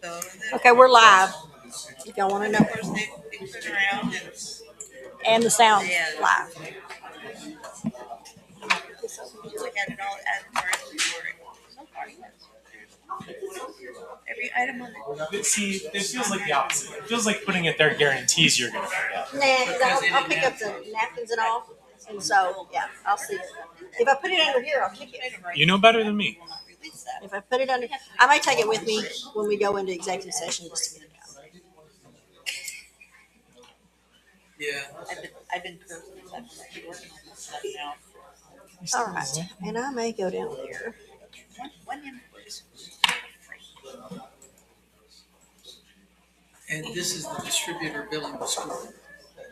Okay, we're live. If y'all want to know, and the sound live. See, it feels like the opposite. It feels like putting it there guarantees you're going to forget. Nah, 'cause I'll pick up the napkins and all, and so yeah, I'll see it. If I put it under here, I'll kick it. You know better than me. If I put it under, I might take it with me when we go into executive session just to get it out. Yeah. I've been working on this stuff now. All right, and I may go down there. One invoice. And this is the distributor billing the school.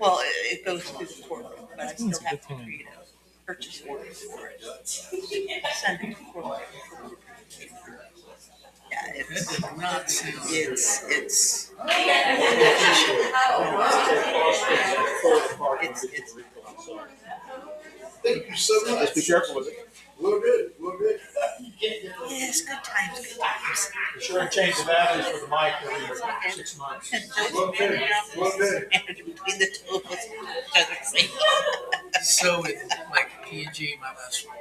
Well, it goes through the court, but I still That's a have good to thing. create a purchase order for it. Send it to court. Yeah, That does not sound. it's Thank you so much. Just be careful with it. We're good. We're good. yes, good times. Be sure and change the batteries for the mic every 6 months. We're good. We're good. Between the two of us, doesn't say. So with like P&G, my last role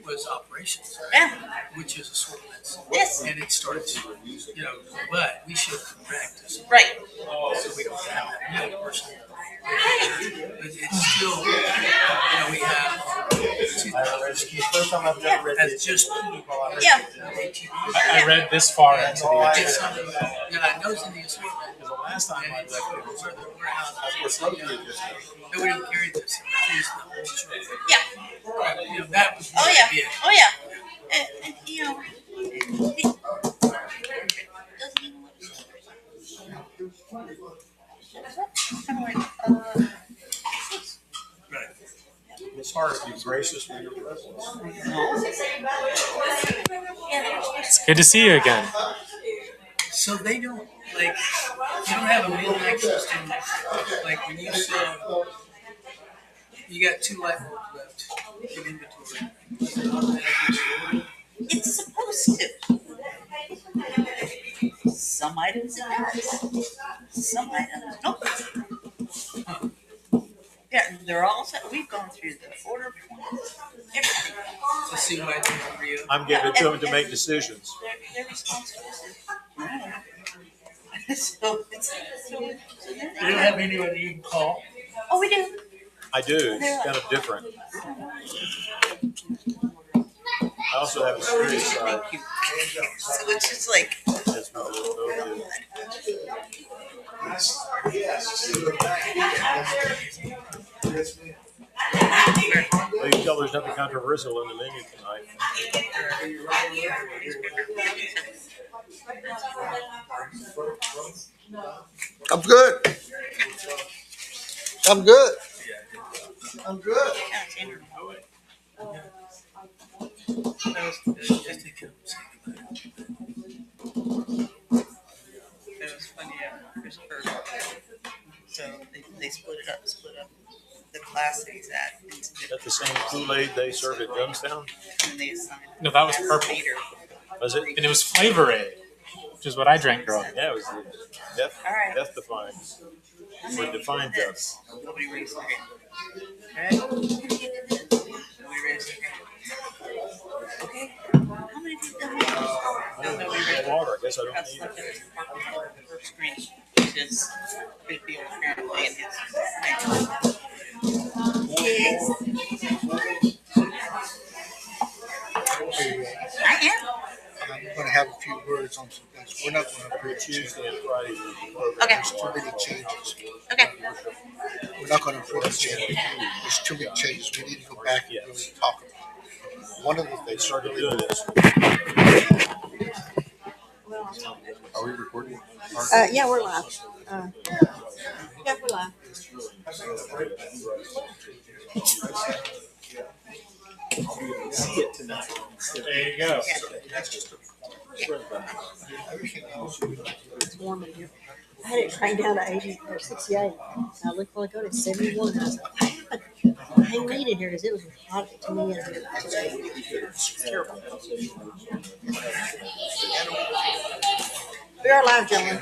was operations, Yeah. which is assortments. Yes. And it starts, but we should practice. Right. So we don't have that new person. But it's still, we have First time I've ever read that's this. just Yeah. I read this far into the It's something that I know in the assortment. The last time I read it, Where the warehouse was supposed to be just no, we don't carry this. Refuse the whole truck. Yeah. That was Oh the yeah. idea. Oh yeah. And it doesn't even look. I'm like, Right. It's hard to be gracious with your presence. It's good to see you again. So they don't you don't have a midnight system like when you sell. You got 2 light bulbs left in inventory. it's supposed to. Some items it does. Some items nope. Yeah, they're all set. We've gone through the order points, everything. To see why they don't re I'm giving it to them to make decisions. They're responsible. so You don't have anyone you can call. oh, we do. I do. It's kind of different. I also have a security side. Thank you. So it's just like, That's not really good. Well, you can tell there's nothing controversial in the menu tonight. I'm good. I'm good. I'm good. Just to come say goodbye. it was funny, Christopher. So they split up the class that he's at. Is that the same Kool-Aid they serve at Youngstown? And they assigned No, that was as purple. leader. Was it? And it was Flavor Aid, which is what I drank growing up. Yeah, it was death, All right. death defying. Or define death. Nobody raised their hand. Nobody raised their hand. Okay. How many people do we have? Nobody raised their hand. Water, I guess I don't That's need like it. the first screen, which is big deal apparently in his thing. I am. I'm going to have a few words on some things. We're not going to Every approve Tuesday and Friday. Okay. There's too many changes. Okay. We're not going to approve it. There's too many changes. We need to go back and really talk about it. One of the They things started doing this. Are we recording? Yeah, we're live. Yeah, we're live. See it tonight. There you go. It's warm in here. I had it cranked down to 80 or 68. I looked while I go to 71. I was like, what happened? I didn't need it here because it was hot to me in here. It's terrible. We are live, gentlemen.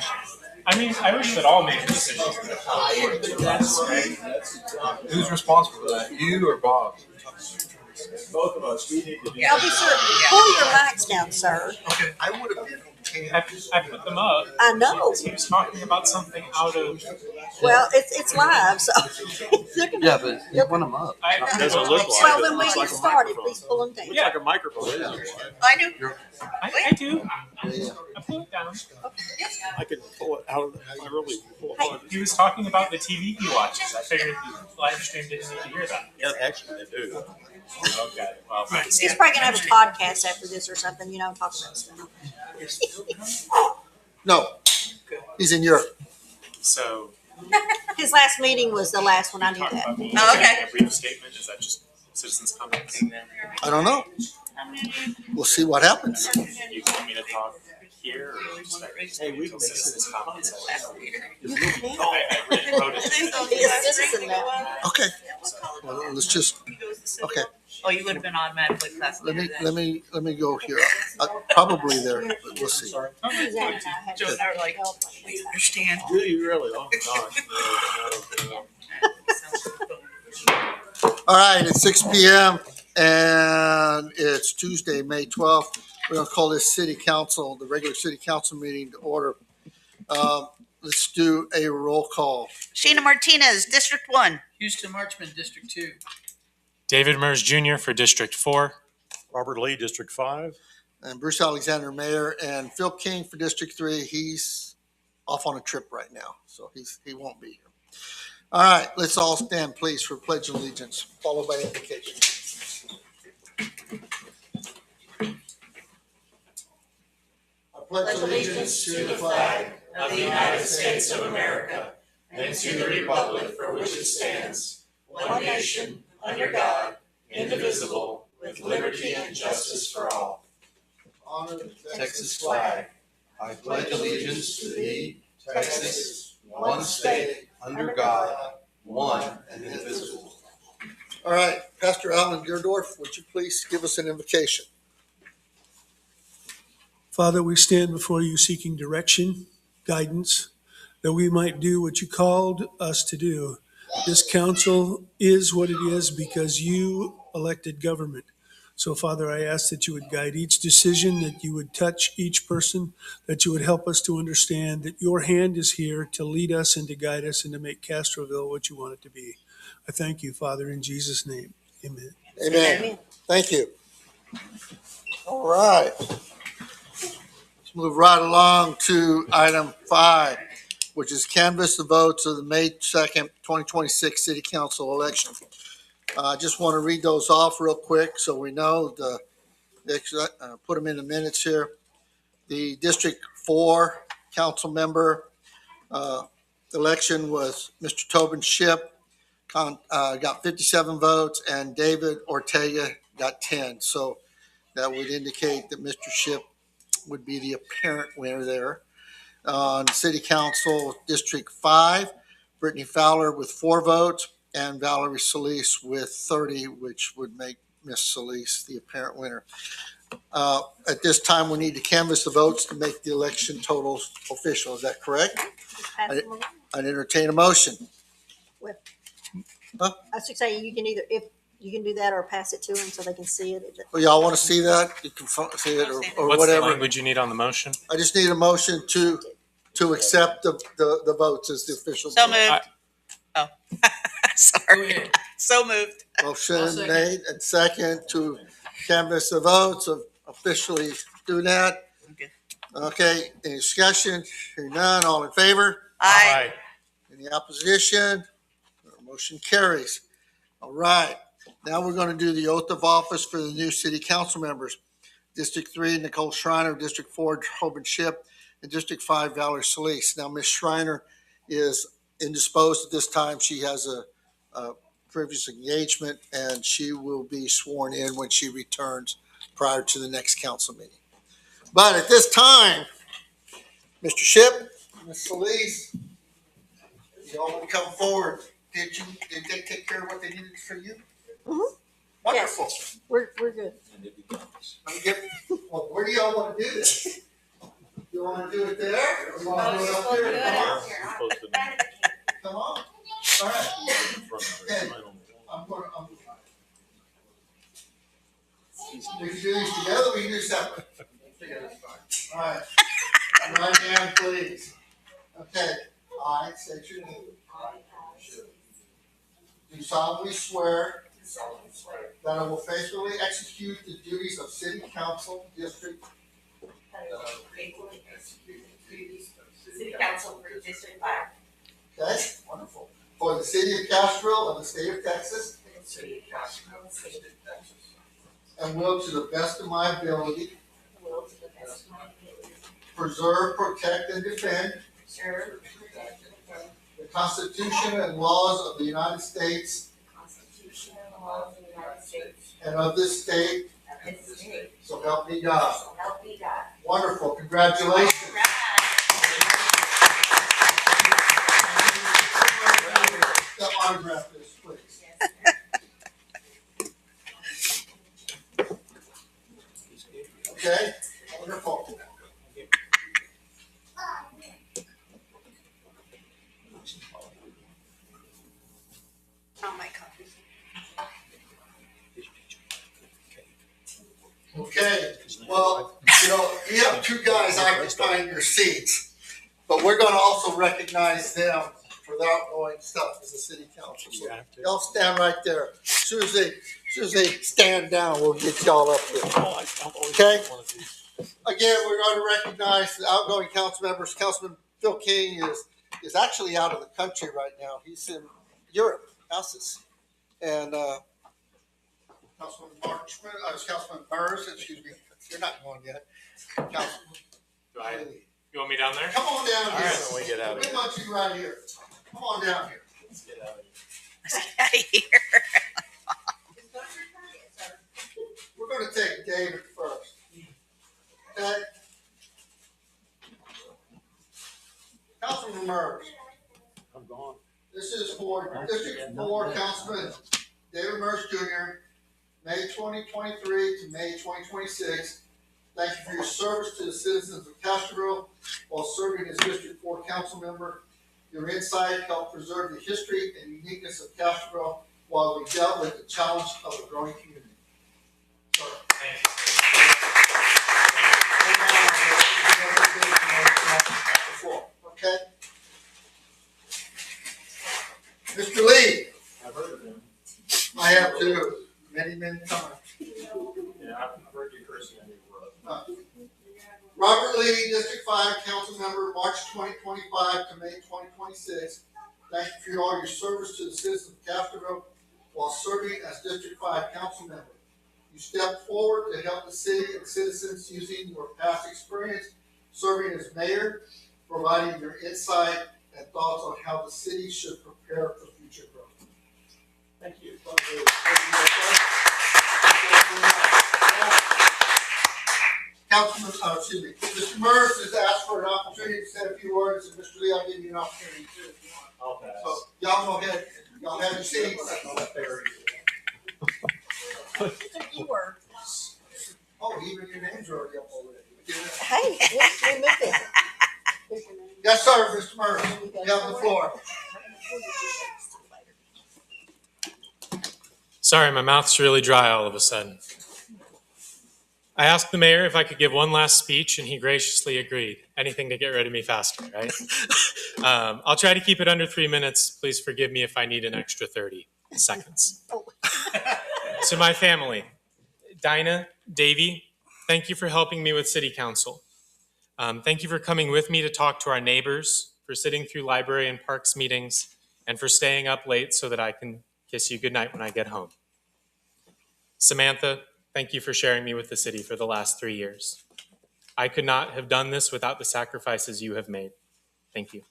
I mean, I wish that all major decisions were Who's responsible for that? You or Bob? Both of us. We need to do I'll be sure. Pull your mics down, sir. I would have been okay. I put them up. I know. He was talking about something out of. Well, it's live, so. They're gonna- Yeah, but you want them up. I Doesn't look like Well, it. when we get started, please pull them down. Yeah, Like a microphone. I do. I do. I pull it down. I could pull it out of I really pull it out. He was talking about the TV he watches. I figured the live stream didn't need to hear that. Yeah, actually, they do. Okay. Well, He's probably gonna have a podcast after this or something, talk about stuff. No, he's in Europe. so His last meeting was the last one. I knew talk that. about me Oh, okay. making a brief statement. Is that just citizens' comments? I don't know. We'll see what happens. You want me to talk here or just Hey, we can make citizens' comments? You can. I really wrote it. Be a citizen now. Okay. Well, let's just. Okay. Oh, you would have been automatically classified. Let me go here. Probably there, but we'll see. Suzanne and I had Joe and I were like, we understand. Do you really? Oh, gosh. All right, it's 6 p.m. and it's Tuesday, May 12th. We're going to call this city council, the regular city council meeting to order. Let's do a roll call. Sheena Martinez, District 1. Houston Marchman, District 2. David Mers Jr. for District 4. Robert Lee, District 5. And Bruce Alexander, Mayor, and Phil King for District 3. He's off on a trip right now, so he won't be here. All right, let's all stand, please, for Pledge of Allegiance, followed by invocation. I pledge allegiance to the flag of the United States of America and to the republic for which it stands, one nation, under God, indivisible, with liberty and justice for all. Honor the Texas flag. I pledge allegiance to thee, Texas, one state, under God, one and indivisible. All right, Pastor Alan Gerdorf, would you please give us an invocation? Father, we stand before you seeking direction, guidance, that we might do what you called us to do. This council is what it is because you elected government. So, Father, I ask that you would guide each decision, that you would touch each person, that you would help us to understand that your hand is here to lead us and to guide us and to make Castroville what you want it to be. I thank you, Father, in Jesus' name. Amen. Amen. Thank you. All right. Let's move right along to item 5, which is canvass the votes of the May 2nd, 2026 City Council election. I just want to read those off real quick so we know put them in the minutes here. The District 4 council member election was Mr. Tobin Ship, got 57 votes, and David Ortega got 10. So that would indicate that Mr. Ship would be the apparent winner there. On City Council District 5, Brittany Fowler with 4 votes and Valerie Solis with 30, which would make Miss Solis the apparent winner. At this time, we need to canvass the votes to make the election totals official. Is that correct? Pass them along. I'd entertain a motion. I should say you can either, if you can do that or pass it to them so they can see it. Well, y'all want to see that? You can see it or What's the whatever. language you need on the motion? I just need a motion to accept the votes as the official. So moved. Go Sorry. ahead. So moved. I'll Motion second. made and second to canvass the votes of officially do that. Okay. Okay, any discussion? Hearing none, all in favor? Aye. Any opposition? Motion carries. All right, now we're going to do the oath of office for the new city council members. District 3, Nicole Schreiner, District 4, Tobin Ship, and District 5, Valerie Solis. Now, Ms. Schreiner is indisposed at this time. She has a previous engagement, and she will be sworn in when she returns prior to the next council meeting. But at this time, Mr. Ship, Ms. Solis, y'all want to come forward? Did they take care of what they needed for you? Mhm. Wonderful. We're good. Well, where do y'all want to do this? You want to do it there? Or you want to do it up here? Come on. All right. Okay. We can do these together, we can do separate. All right. Right hand, please. Okay. I state your name. Do solemnly swear that I will faithfully execute the duties of City Council District. City Council for District 5. Okay, wonderful. For the City of Castroville of the State of Texas. And will to the best of my ability. Preserve, protect, and defend. The Constitution and laws of the United States. And of this state. So help me God. Wonderful. Congratulations. The autograph this, please. Okay. Wonderful. I'll make copies. Okay, well, you have two guys occupying your seats, but we're gonna also recognize them for their outgoing stuff as a city council. So y'all stand right there. As soon as they stand down, we'll get y'all up here. Okay? Again, we're gonna recognize the outgoing council members. Councilman Phil King is actually out of the country right now. He's in Europe, houses. And, Councilman Burrs, excuse me, you're not going yet. Councilman. You want me down there? Come on down here. All right, then we get out of We here. want you right here. Come on down here. Let's get out of here. Out of here. We're gonna take David first. Okay? Councilman Burrs. I'm gone. This is for District 4, Councilman David Merce Jr., May 2023 to May 2026. Thank you for your service to the citizens of Castroville while serving as District 4 council member. Your insight helped preserve the history and uniqueness of Castroville while we dealt with the challenge of a growing community. Sir. Thank Okay? Mr. Lee, I've heard of him. I have too, many, many times. Yeah, I've heard you cursing at me. Robert Lee, District 5 Council Member, March 2025 to May 2026. Thank you for all your service to the citizens of Castroville while serving as District 5 Council Member. You stepped forward to help the city and citizens using your past experience serving as mayor, providing your insight and thoughts on how the city should prepare for future growth. Thank you. Councilman, Mr. Merce has asked for an opportunity to say a few words, and Mr. Lee, I'll give you an opportunity too. I'll pass. So y'all go ahead, y'all have your seats. You were. Oh, even your name's already up already. Hey, we moved it. Yes, sir, Mr. Merce, you have the floor. Sorry, my mouth's really dry all of a sudden. I asked the mayor if I could give one last speech, and he graciously agreed. Anything to get rid of me faster, right? I'll try to keep it under 3 minutes. Please forgive me if I need an extra 30 seconds. To my family, Dinah, Davey, thank you for helping me with City Council. Thank you for coming with me to talk to our neighbors, for sitting through library and parks meetings, and for staying up late so that I can kiss you goodnight when I get home. Samantha, thank you for sharing me with the city for the last 3 years. I could not have done this without the sacrifices you have made. Thank you.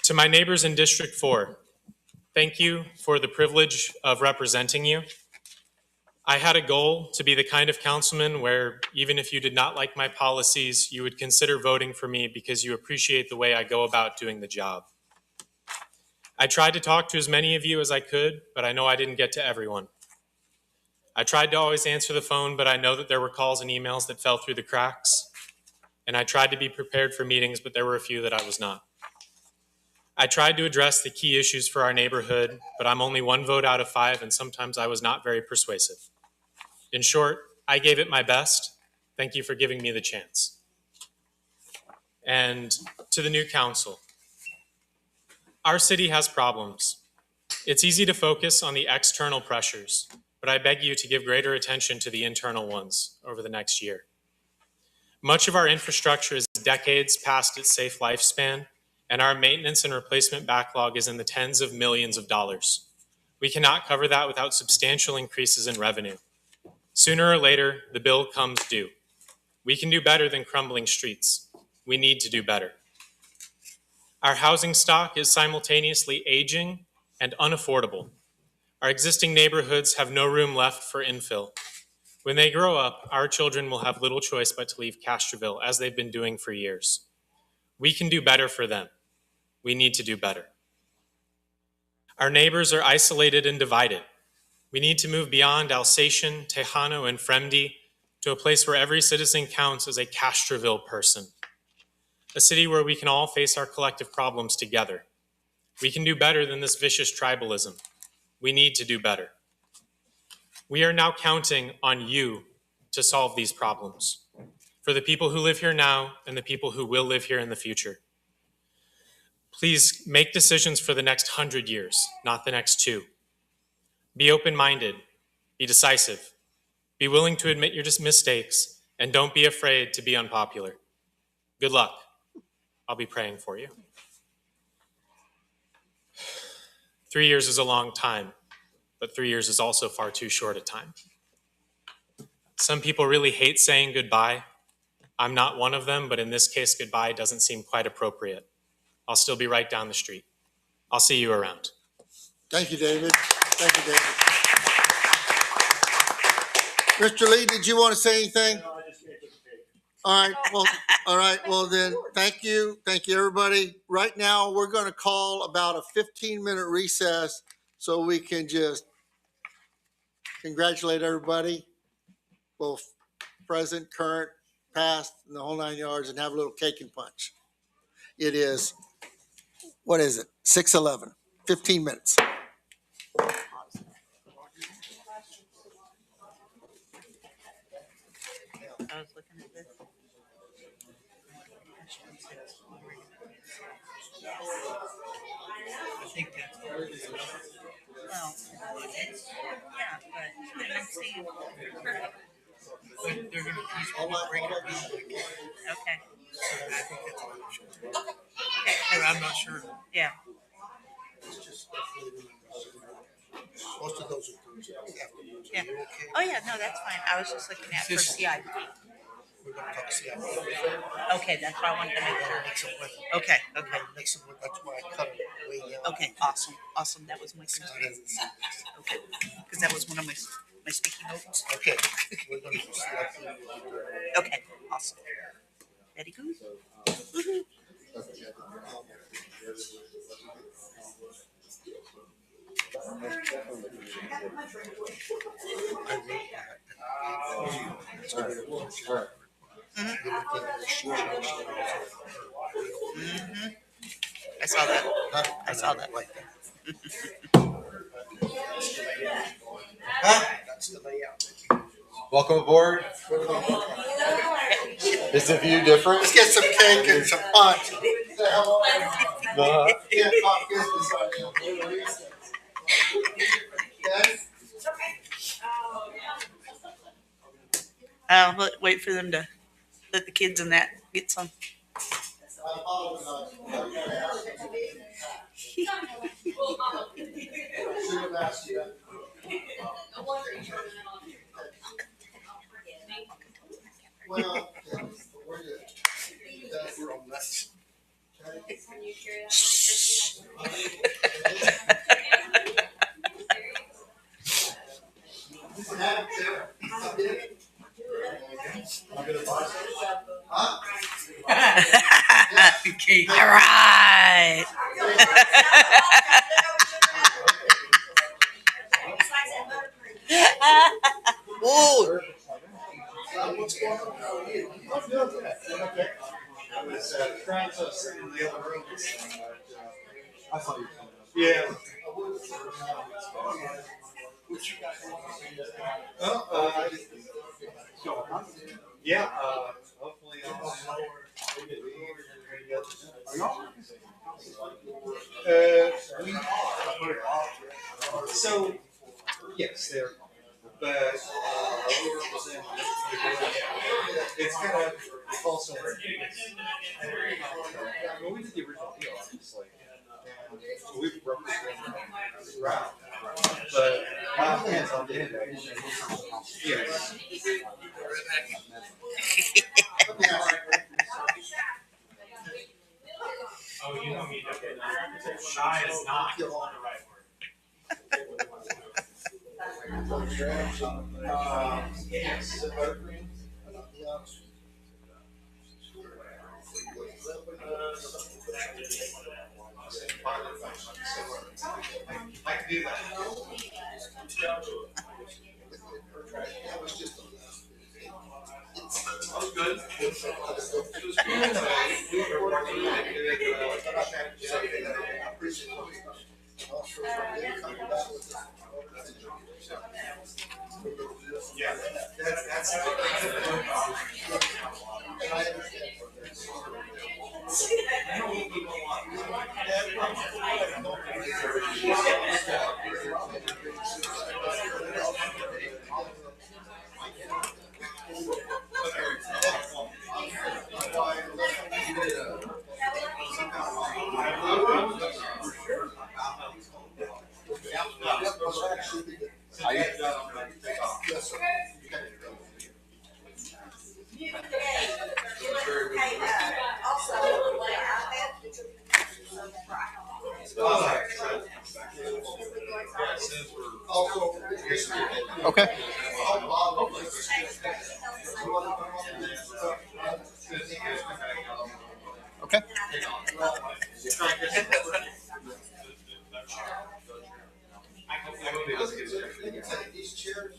To my neighbors in District 4, thank you for the privilege of representing you. I had a goal to be the kind of councilman where even if you did not like my policies, you would consider voting for me because you appreciate the way I go about doing the job. I tried to talk to as many of you as I could, but I know I didn't get to everyone. I tried to always answer the phone, but I know that there were calls and emails that fell through the cracks. and I tried to be prepared for meetings, but there were a few that I was not. I tried to address the key issues for our neighborhood, but I'm only 1 vote out of 5, and sometimes I was not very persuasive. In short, I gave it my best. Thank you for giving me the chance. And to the new council, our city has problems. It's easy to focus on the external pressures, but I beg you to give greater attention to the internal ones over the next year. Much of our infrastructure is decades past its safe lifespan, and our maintenance and replacement backlog is in the tens of millions of dollars. We cannot cover that without substantial increases in revenue. Sooner or later, the bill comes due. We can do better than crumbling streets. We need to do better. Our housing stock is simultaneously aging and unaffordable. Our existing neighborhoods have no room left for infill. When they grow up, our children will have little choice but to leave Castroville, as they've been doing for years. We can do better for them. We need to do better. Our neighbors are isolated and divided. We need to move beyond Alsatian, Tejano, and Fremdi to a place where every citizen counts as a Castroville person. A city where we can all face our collective problems together. We can do better than this vicious tribalism. We need to do better. We are now counting on you to solve these problems, for the people who live here now and the people who will live here in the future. Please make decisions for the next 100 years, not the next 2. Be open-minded, be decisive, be willing to admit your mistakes, and don't be afraid to be unpopular. Good luck. I'll be praying for you. 3 years is a long time, but 3 years is also far too short a time. Some people really hate saying goodbye. I'm not one of them, but in this case, goodbye doesn't seem quite appropriate. I'll still be right down the street. I'll see you around. Thank you, David. Thank you, David. Mr. Lee, did you want to say anything? All right. Well, then, thank you. Thank you, everybody. Right now, we're going to call about a 15-minute recess so we can just congratulate everybody, both present, current, past, and the whole 9 yards, and have a little cake and punch. It is, 6:11, 15 minutes. I was looking at this. I think that's. Well, yeah, but I'm saying, But they're gonna break it down. okay, So I think that's what we should do. And I'm not sure. yeah. Most of those are Yeah. Oh, yeah, no, that's fine. I was just looking at for CIP. We're going to talk CIP. Okay, that's what I wanted to make sure. Mix them with it. Okay. That's why I cut it way down. Okay, awesome. That was my concern. Okay, because that was one of my sticky notes. Okay. We're going to do CIP. Okay, awesome. Very good. Woohoo. I saw that. I saw that. That's the layout. Welcome aboard. Is the view different? Let's get some cake and some punch. No. Can't talk business right now. Okay? I'll wait for them to let the kids and that get some. I apologize. Should have asked you that. Well, yeah, we're good. We're all nuts. Okay. All right. Whoa. What's going on? Francis in the other room. I thought you were coming up. Yeah. Yeah. Hopefully, we are. So, yes, they're. But it's kind of it's also. When we did the original deal, obviously, and we represented route, but my hands on it. Yes. Oh, you don't need to. Shy is not the right word. Yes. I can do that. That was good. Yeah, that's Okay. Okay. These chairs.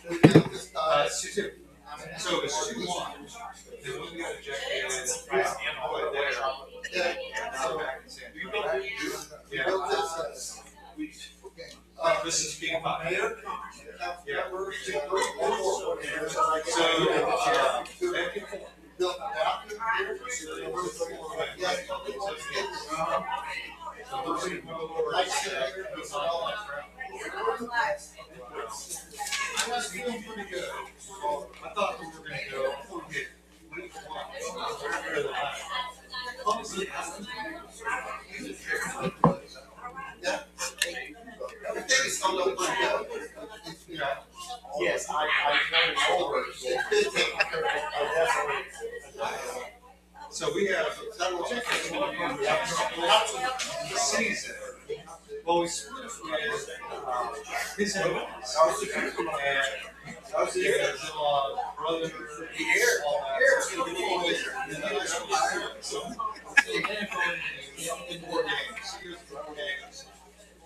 It's 2-2. So it's 2-1. Then we got ejected and all the way there. And now back in San Diego. Yeah. This is being five. Yeah. I was feeling pretty good. I thought we were going to go. Yes, I know over. So we have the season. Well, we split with his and brother, the air, indoor games, games,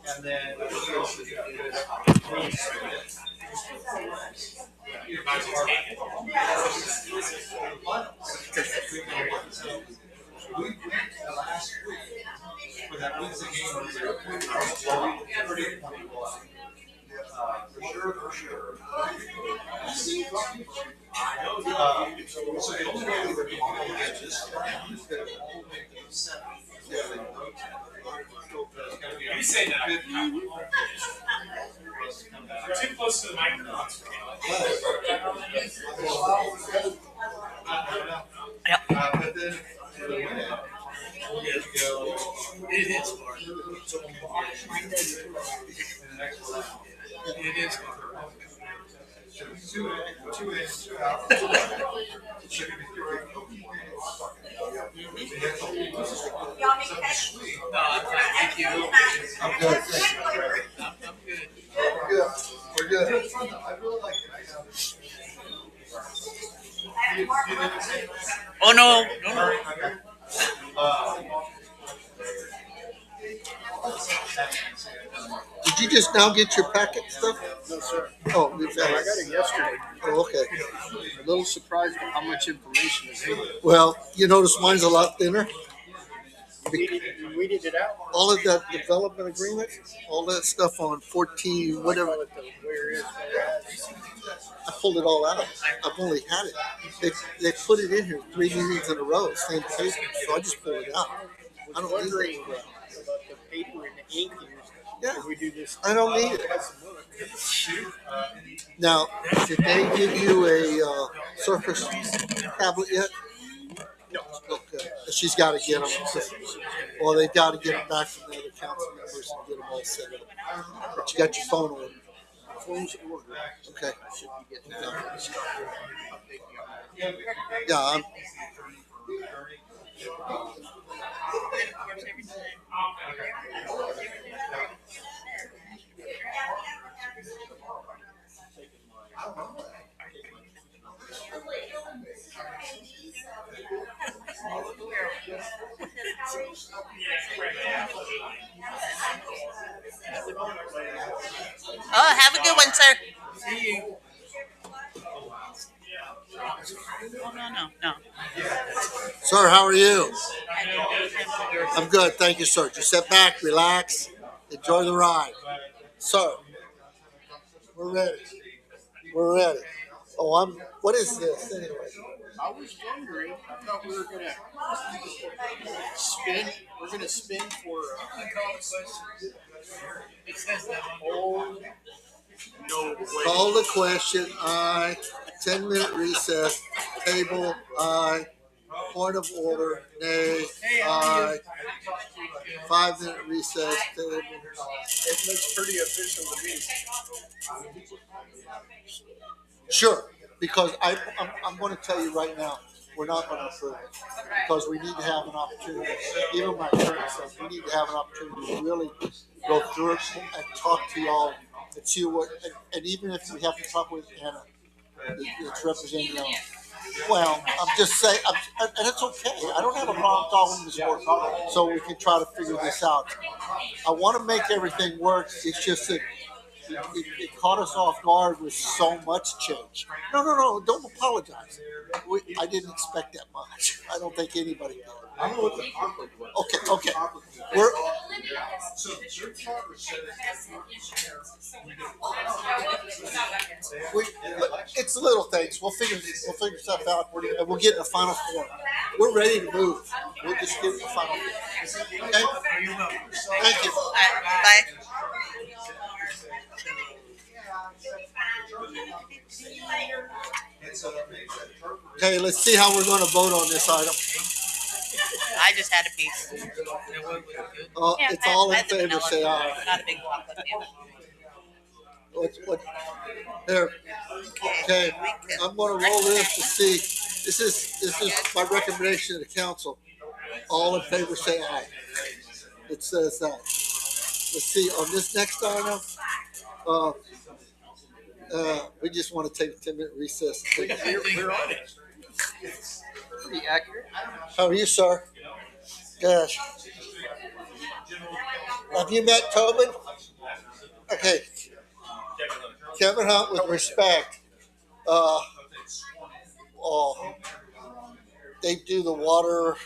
and then we also do we went last week for that Wednesday game. For sure. So the only way we were going to get this round is that all make it 7. You say that. Too close to the microphone. Yep. But then for the win, we have to go. It is hard. In the next round. It is hard. Two in, 2 out. Should be 3. Sweet. No, I'm fine. Thank you. I'm good. Thank you. I'm good. We're good. I really like it. Oh, no. No. Did you just now get your packet stuff? No, sir. Oh, you I got found it yesterday. Oh, okay. A little surprised at how much information is in it. Well, you notice mine's a lot thinner. You weeded it out. All of that development agreement, all that stuff on 14, whatever. Call it the where is, where as. I pulled it all out. I've only had it. They put it in here 3 meetings in a row, same paper. So I just pulled it out. I don't need Wondering it. about the paper and the ink here. Yeah, If we do this. I don't need it. Now, did they give you a Surface tablet yet? No. Okay. She's got to get them. Well, they've got to get them back from the other council members and get them all set up. But you got your phone order. Phone's ordered. Okay. Should be getting that. Yeah, I'm, Oh, have a good one, sir. See you. Oh, no. sir, how are you? I'm good, thank you, sir. Just sit back, relax, enjoy the ride. Sir, we're ready. We're ready. Oh, what is this anyway? I was wondering, I thought we were gonna spin. We're gonna spin for. It says that on Oh no way! Call the question, aye. 10-minute recess, table, aye. Point of order, nay, aye. 5-minute recess, table. It looks pretty official to me. Sure, because I'm going to tell you right now, we're not going to approve it. Because we need to have an opportunity, even my attorney says, we need to have an opportunity to really go through it and talk to y'all and see what, and even if we have to talk with Anna, that's representing y'all. Well, I'm just saying, and it's okay. I don't have a problem talking to this board, so we can try to figure this out. I want to make everything work. It's just that it caught us off guard with so much change. No, don't apologize. I didn't expect that much. I don't think anybody did. I don't know what the conflict was. Okay. We're it's little things. We'll figure stuff out, and we'll get in the final form. We're ready to move. We'll just get in the final form. Okay. Thank you. Bye. Okay, let's see how we're going to vote on this item. I just had a piece. It's all in I had the favor. vanilla. Say aye. Not a big chocolate fan. What? There. Okay, I'm going to roll this to see. This is my recommendation to the council. All in favor, say aye. It says that. Let's see on this next item. We just want to take a 10-minute recess. We're on it. Pretty accurate. How are you, sir? Gosh. Have you met Tobin? Okay. Kevin Hunt, with respect, they do the water,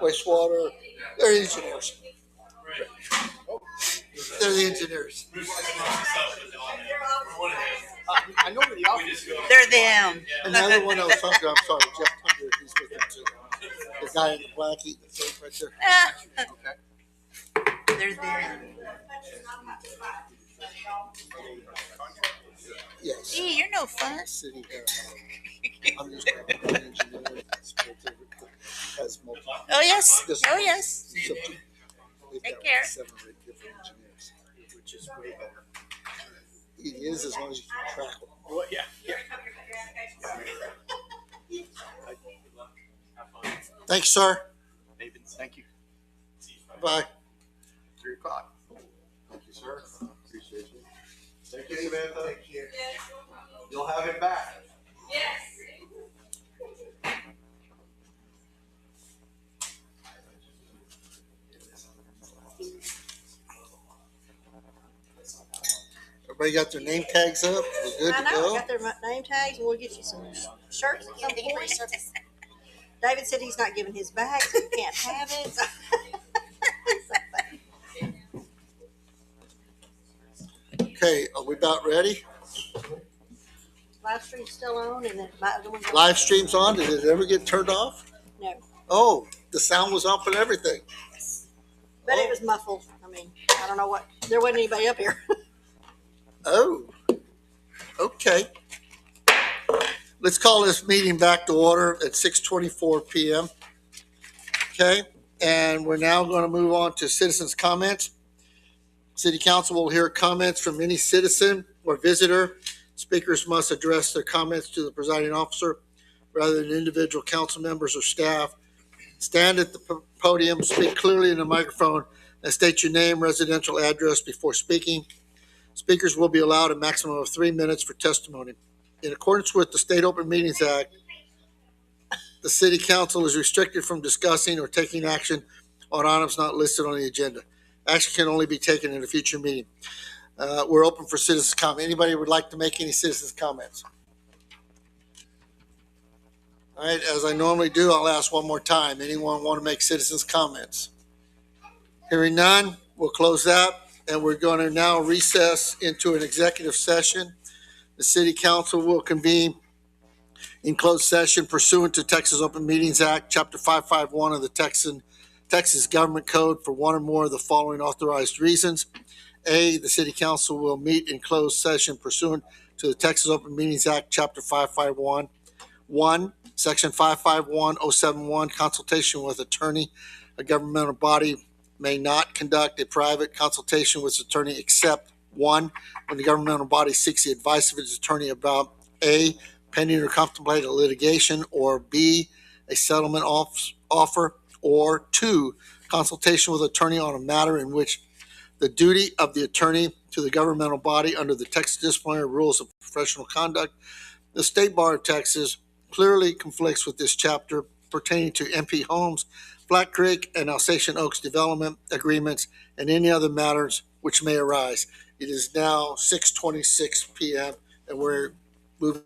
wastewater. They're engineers. They're the engineers. I know where the office is. They're them. And the other one I was talking to, I'm sorry, Jeff Thunder, he's with them too. The guy in the black eating the tape right there. They're them. Yes. Gee, you're no fun. City I'm just going to engineer. Has multiple. Oh, yes. This- Oh, yes. They've Take got care. 7 or 8 different engineers, which is way better. It is as long as you can track them. Well, yeah. Thanks, sir. David, thank you. Bye. 3 o'clock. Thank you, sir. Appreciate you. Thank you, Samantha. You'll have it back. Everybody got their name tags up? We're good I to know, go? got their name tags, and we'll get you some shirts at some point. David said he's not giving his back, so you can't have it. Okay, are we about ready? Live stream's still on, and then my other one's on. Live stream's on. Did it ever get turned off? No, Oh, the sound was up and everything. but it was muffled. I mean, I don't know what. There wasn't anybody up here. Oh, okay. Let's call this meeting back to order at 6:24 p.m. Okay, and we're now going to move on to citizens' comments. City Council will hear comments from any citizen or visitor. Speakers must address their comments to the presiding officer rather than individual council members or staff. Stand at the podium, speak clearly in the microphone, and state your name, residential address before speaking. Speakers will be allowed a maximum of 3 minutes for testimony. In accordance with the State Open Meetings Act, the City Council is restricted from discussing or taking action on items not listed on the agenda. Action can only be taken in a future meeting. We're open for citizens' comment. Anybody would like to make any citizens' comments? All right, as I normally do, I'll ask one more time. Anyone want to make citizens' comments? Hearing none, we'll close that, and we're going to now recess into an executive session. The City Council will convene in closed session pursuant to Texas Open Meetings Act, Chapter 551 of the Texas Government Code for one or more of the following authorized reasons. A, the City Council will meet in closed session pursuant to the Texas Open Meetings Act, Chapter 551. 1, Section 551071, consultation with attorney. A governmental body may not conduct a private consultation with its attorney except 1, when the governmental body seeks the advice of its attorney about A, pending or contemplated litigation, or B, a settlement offer, or 2, consultation with attorney on a matter in which the duty of the attorney to the governmental body under the Texas Disciplinary Rules of Professional Conduct. The State Bar of Texas clearly conflicts with this chapter pertaining to MP Homes, Flat Creek, and Alsatian Oaks development agreements, and any other matters which may arise. It is now 6:26 p.m., and we're moving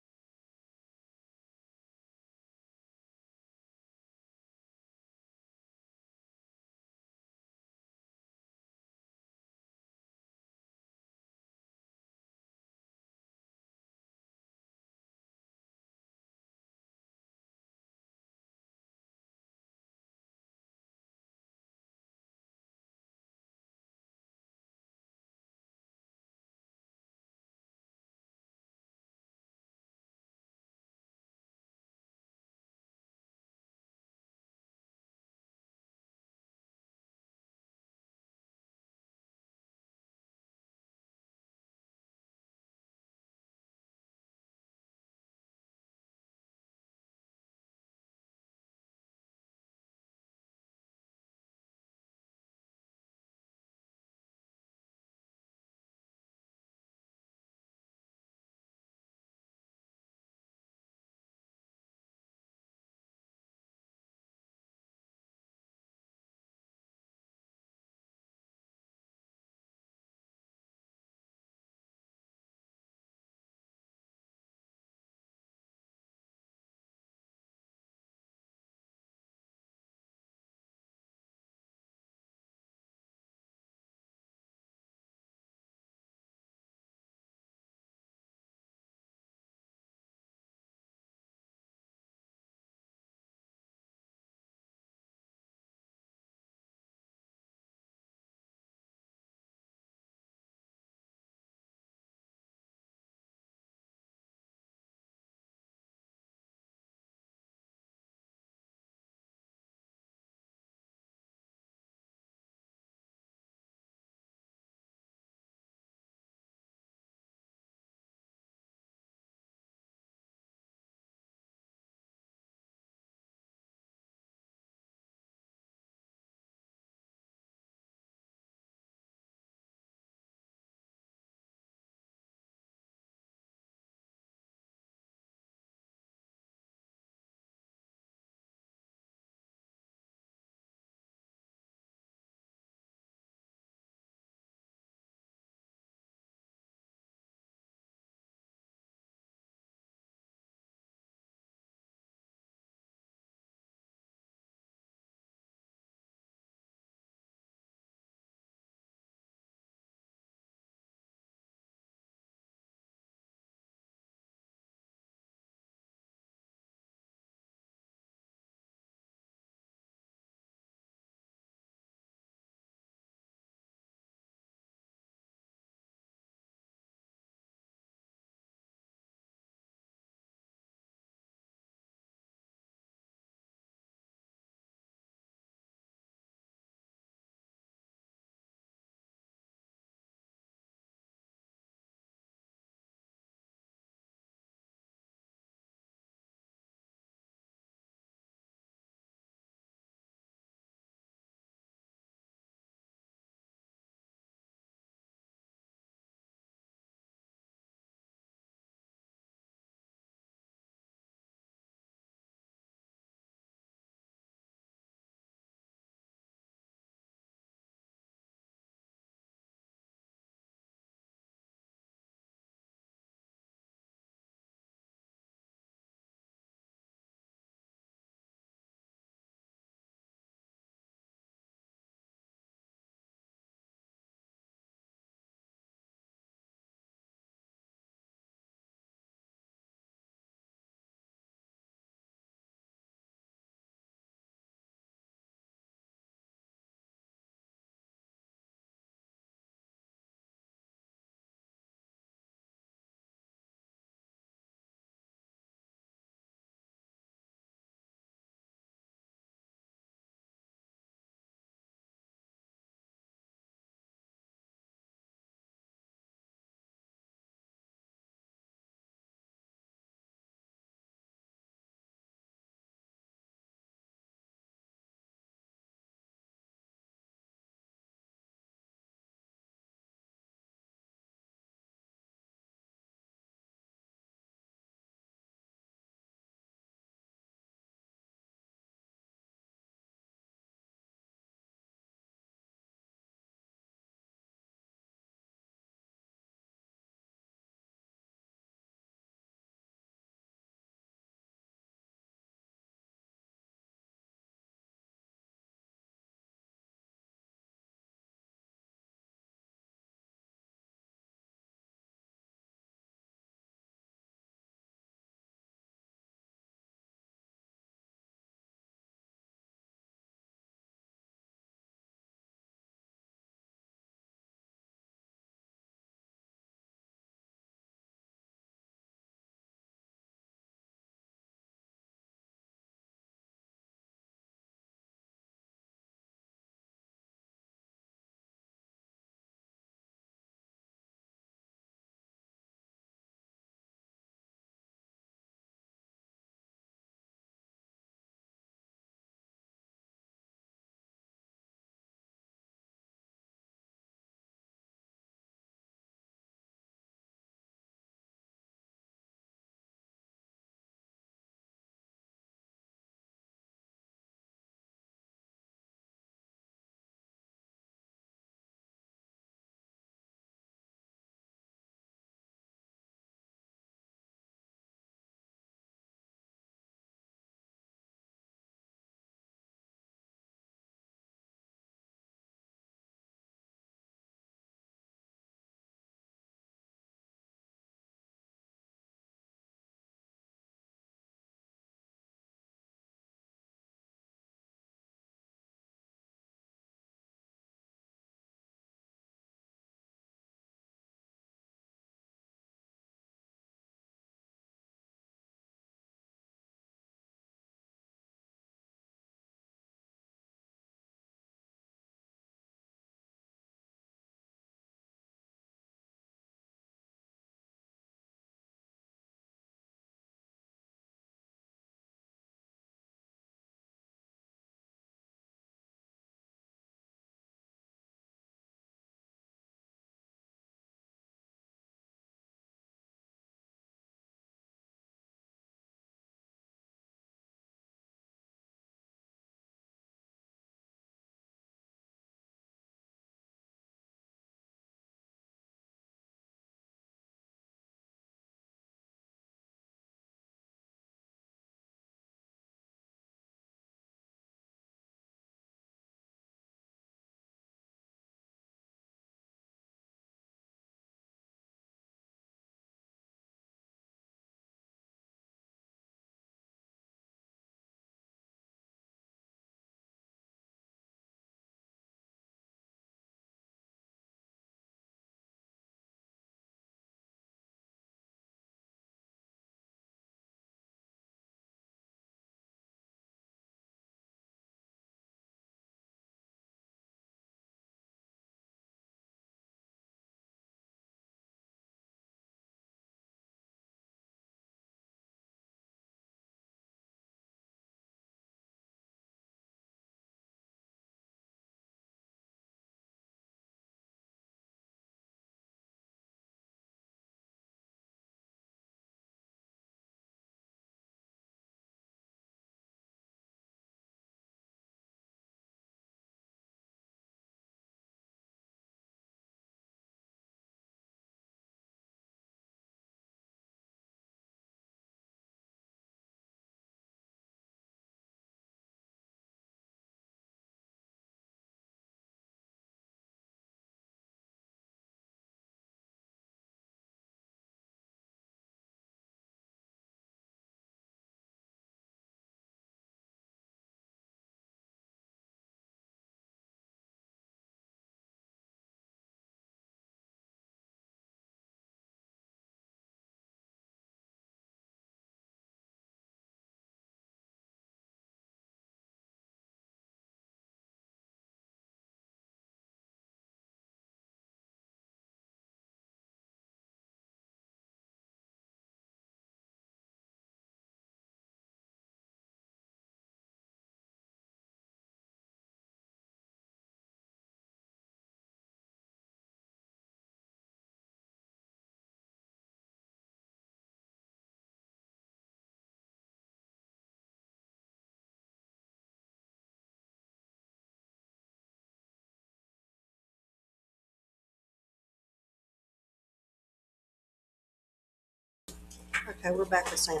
Okay, we're back with Sam.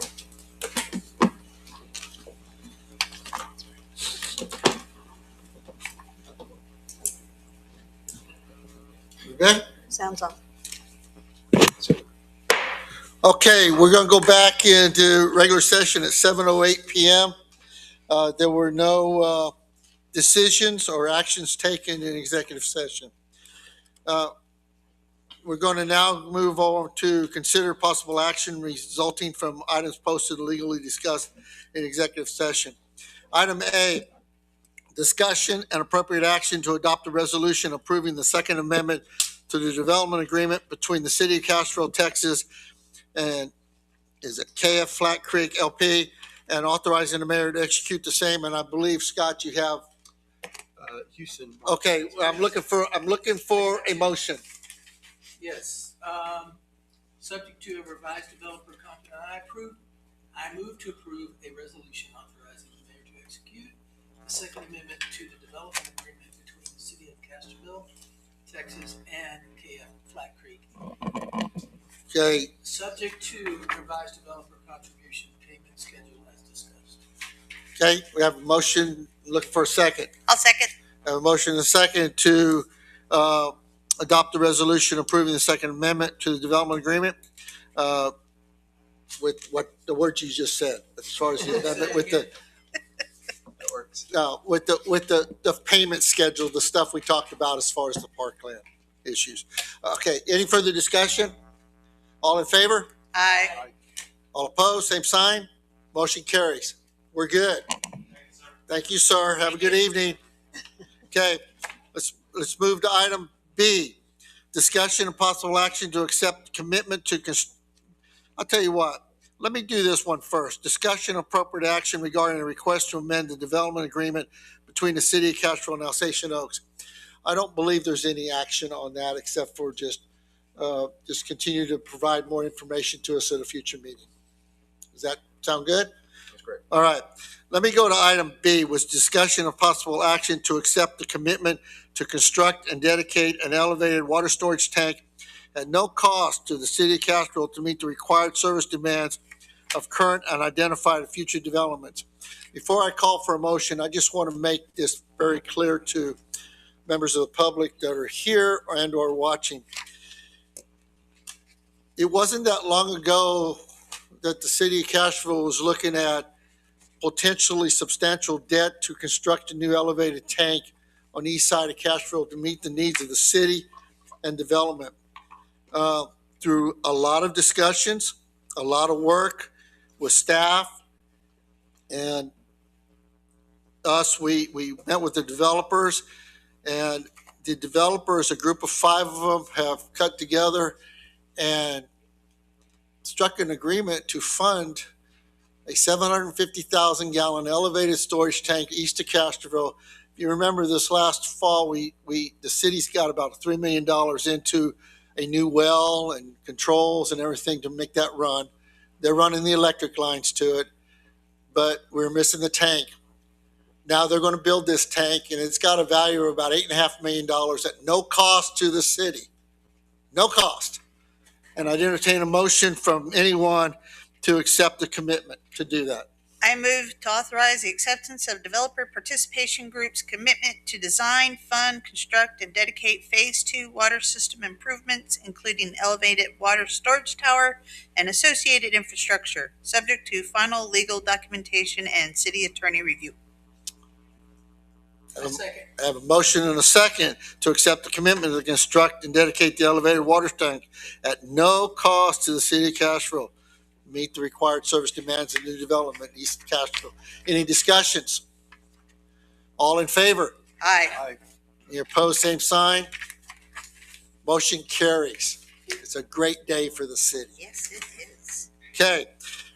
Okay? Sounds off. Okay, we're going to go back into regular session at 7:08 p.m. There were no decisions or actions taken in executive session. We're going to now move on to consider possible action resulting from items posted and legally discussed in executive session. Item A, discussion and appropriate action to adopt a resolution approving the Second Amendment to the development agreement between the City of Castroville, Texas, and is it KF Flat Creek LP, and authorizing the mayor to execute the same. And I believe, Scott, you have. Houston. Okay, I'm looking for a motion. Yes, subject to a revised developer content, I move to approve a resolution authorizing the mayor to execute the Second Amendment to the development agreement between the City of Castroville, Texas, and KF Flat Creek. Okay, Subject to revised developer contribution payment schedule as discussed. okay, we have a motion. Looking for a second. I'll second. I have a motion and a second to adopt the resolution approving the Second Amendment to the development agreement with what the words you just said, as far as the amendment with the That works. with the payment schedule, the stuff we talked about as far as the parkland issues. Okay, any further discussion? All in favor? Aye. All opposed? Same sign. Motion carries. We're good. Thank you, sir. Have a good evening. Okay, let's move to item B. Discussion and possible action to accept commitment to. I'll tell you what. Let me do this one first. Discussion and appropriate action regarding a request to amend the development agreement between the City of Castroville and Alsatian Oaks. I don't believe there's any action on that except for just continue to provide more information to us at a future meeting. Does that sound good? That's great. All right. Let me go to item B, was discussion of possible action to accept the commitment to construct and dedicate an elevated water storage tank at no cost to the City of Castroville to meet the required service demands of current and identified future developments. Before I call for a motion, I just want to make this very clear to members of the public that are here and or watching. It wasn't that long ago that the City of Castroville was looking at potentially substantial debt to construct a new elevated tank on the east side of Castroville to meet the needs of the city and development. Through a lot of discussions, a lot of work with staff and us, we met with the developers, and the developers, a group of 5 of them, have cut together and struck an agreement to fund a 750,000 gallon elevated storage tank east of Castroville. If you remember this last fall, the city's got about $3 million into a new well and controls and everything to make that run. They're running the electric lines to it, but we're missing the tank. Now they're going to build this tank, and it's got a value of about $8.5 million at no cost to the city. No cost. And I'd entertain a motion from anyone to accept the commitment to do that. I move to authorize the acceptance of Developer Participation Group's commitment to design, fund, construct, and dedicate Phase 2 water system improvements, including elevated water storage tower and associated infrastructure, subject to final legal documentation and city attorney review. Second. I have a motion and a second to accept the commitment to construct and dedicate the elevated water tank at no cost to the City of Castroville. Meet the required service demands of new development in East Castroville. Any discussions? All in favor? Aye. Any opposed, same sign. Motion carries. It's a great day for the city. Yes, it is. Okay,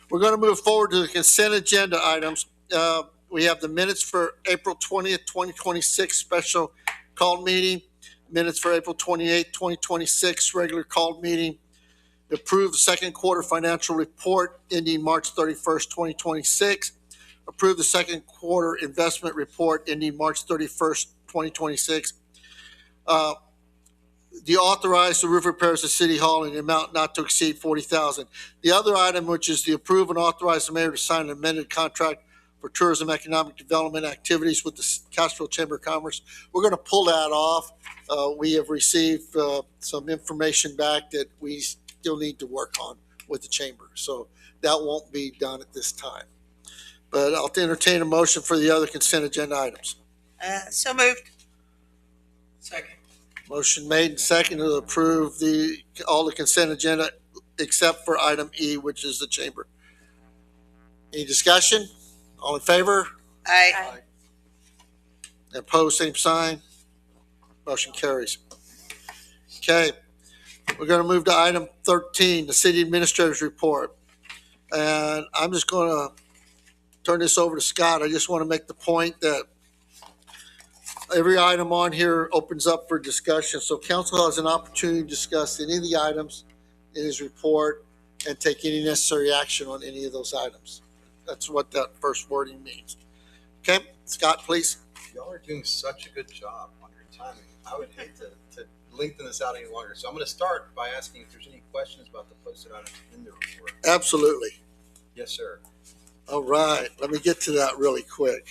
we're going to move forward to the consent agenda items. We have the minutes for April 20th, 2026 special called meeting, minutes for April 28th, 2026 regular called meeting, approve the second quarter financial report ending March 31st, 2026, approve the second quarter investment report ending March 31st, 2026. the authorize the roof repairs at City Hall in the amount not to exceed 40,000. The other item, which is the approve and authorize the mayor to sign an amended contract for tourism economic development activities with the Castroville Chamber of Commerce. We're going to pull that off. We have received some information back that we still need to work on with the chamber. So that won't be done at this time. But I'll entertain a motion for the other consent agenda items. So moved. Second. Motion made and seconded to approve all the consent agenda except for item E, which is the chamber. Any discussion? All in favor? Aye. Opposed, same sign. Motion carries. Okay, we're going to move to item 13, the city administrator's report. And I'm just going to turn this over to Scott. I just want to make the point that every item on here opens up for discussion. So council has an opportunity to discuss any of the items in his report and take any necessary action on any of those items. That's what that first wording means. Okay, Scott, please. Y'all are doing such a good job on your timing. I would hate to lengthen this out any longer. So I'm going to start by asking if there's any questions about the posted items in the report. Absolutely. Yes, sir. All right, let me get to that really quick.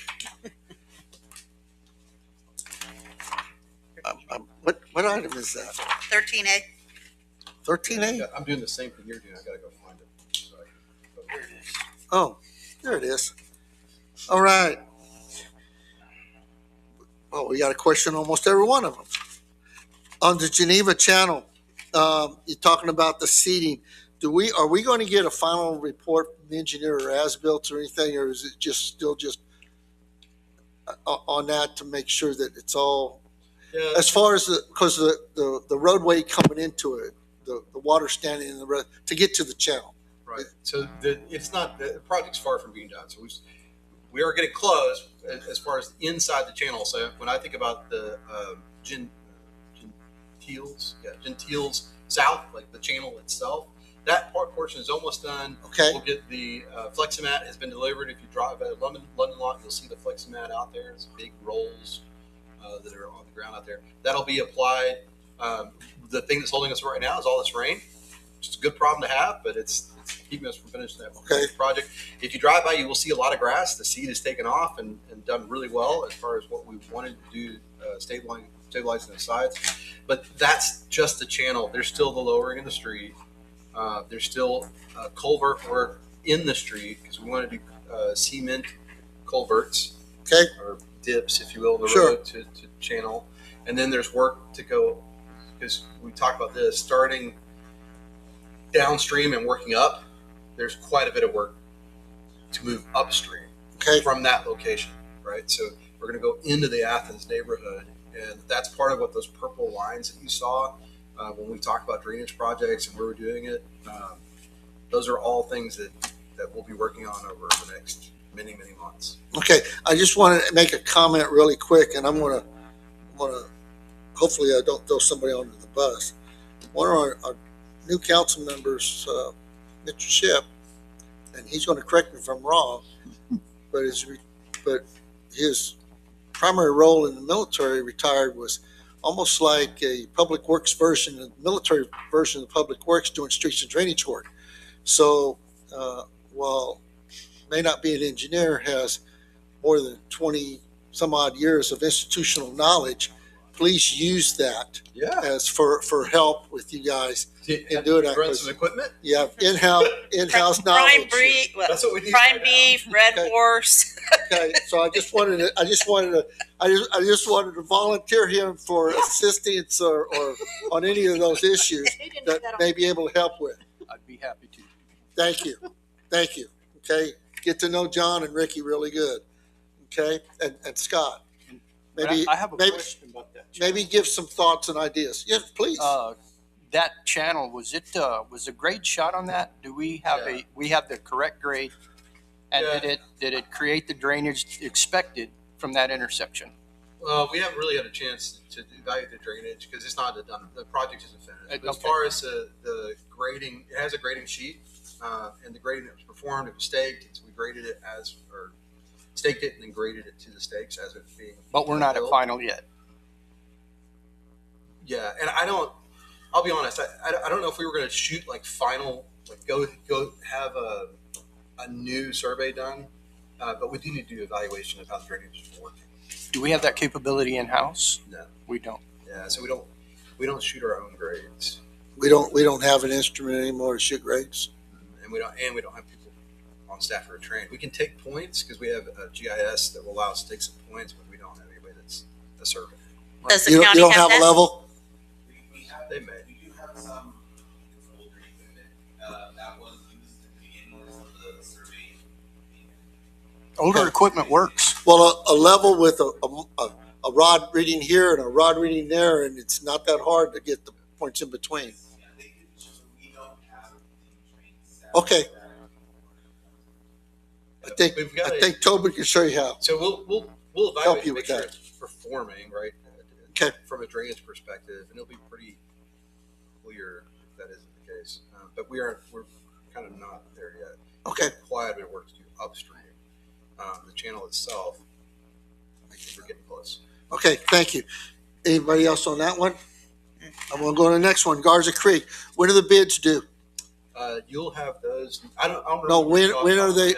What item is that? 13A. 13A? Yeah, I'm doing the same thing you're doing. I got to go find it. Sorry. But here it is. Oh, there it is. All right. Well, we got a question on almost every one of them. On the Geneva Channel, you're talking about the seating. Are we going to get a final report from the engineer or as-built or anything, or is it still just on that to make sure that it's all, Yeah. as far as because the roadway coming into it, the water standing in the road to get to the channel? Right. So it's not, the project's far from being done. So we are getting close as far as inside the channel. So when I think about the Gentiles south, like the channel itself, that portion is almost done. Okay. We'll get the Fleximat has been delivered. If you drive at London lot, you'll see the Fleximat out there. It's big rolls that are on the ground out there. That'll be applied. The thing that's holding us right now is all this rain. It's a good problem to have, but it's keeping us from finishing that project. If you drive by, you will see a lot of grass. The seed is taken off and done really well as far as what we wanted to do, stabilizing the sides. But that's just the channel. There's still the lowering of the street. There's still culvert work in the street because we want to do cement culverts, or dips, if you will, in the road to channel. And then there's work to go, because we talked about this, starting downstream and working up. There's quite a bit of work to move upstream from that location, right? So we're going to go into the Athens neighborhood, and that's part of what those purple lines that you saw when we talk about drainage projects and where we're doing it. Those are all things that we'll be working on over the next many months. Okay, I just want to make a comment really quick, and I'm going to hopefully I don't throw somebody under the bus. One of our new council members, Mr. Ship, and he's going to correct me if I'm wrong, but his primary role in the military retired was almost like a public works version, a military version of the public works doing streets and drainage work. So while may not be an engineer, has more than 20 some odd years of institutional knowledge. Please use that as for help with you guys in doing that. Run some equipment? Yeah, in-house knowledge. That's what we need. Prime beef, red horse. Okay, so I just wanted to volunteer him for assistance or on any of those issues that may be able to help with. I'd be happy to. Thank you. Okay, get to know John and Ricky really good. Okay, and Scott. Maybe I have a question about that. Maybe give some thoughts and ideas. Yes, please. That channel, was a grade shot on that? Do we have we have the correct grade? And did it create the drainage expected from that intersection? We haven't really had a chance to evaluate the drainage because it's not done. The project isn't finished. But as far as the grading, it has a grading sheet, and the grading that was performed, it was staked. So we graded it staked it and then graded it to the stakes as it's being. But we're not at final yet. Yeah, and I'll be honest, I don't know if we were going to shoot like final, like go have a new survey done, but we do need to do evaluation of how the drainage is working. Do we have that capability in-house? No. We don't. Yeah, so we don't shoot our own grades, We don't have an instrument anymore to shoot grades. and we don't have people on staff who are trained. We can take points because we have a GIS that will allow us to take some points, but we don't have anybody that's a survey. Does the You county don't have have a that? level? They may. We do have some older equipment that was used at the beginning of the survey. Older equipment works. Well, a level with a rod reading here and a rod reading there, and it's not that hard to get the points in between. Yeah, they could show we don't have trained staff. Okay. We've got I think Toby can show you how. So we'll evaluate Help you and make with sure that. it's performing right. Okay. From a drainage perspective, and it'll be pretty clear if that isn't the case. But we're kind of not there yet. Okay. We've got quite a bit of work to do upstream. The channel itself, I think we're getting close. Okay, thank you. Anybody else on that one? I'm gonna go to the next one, Garza Creek. When are the bids due? You'll have those. I don't No, remember when are they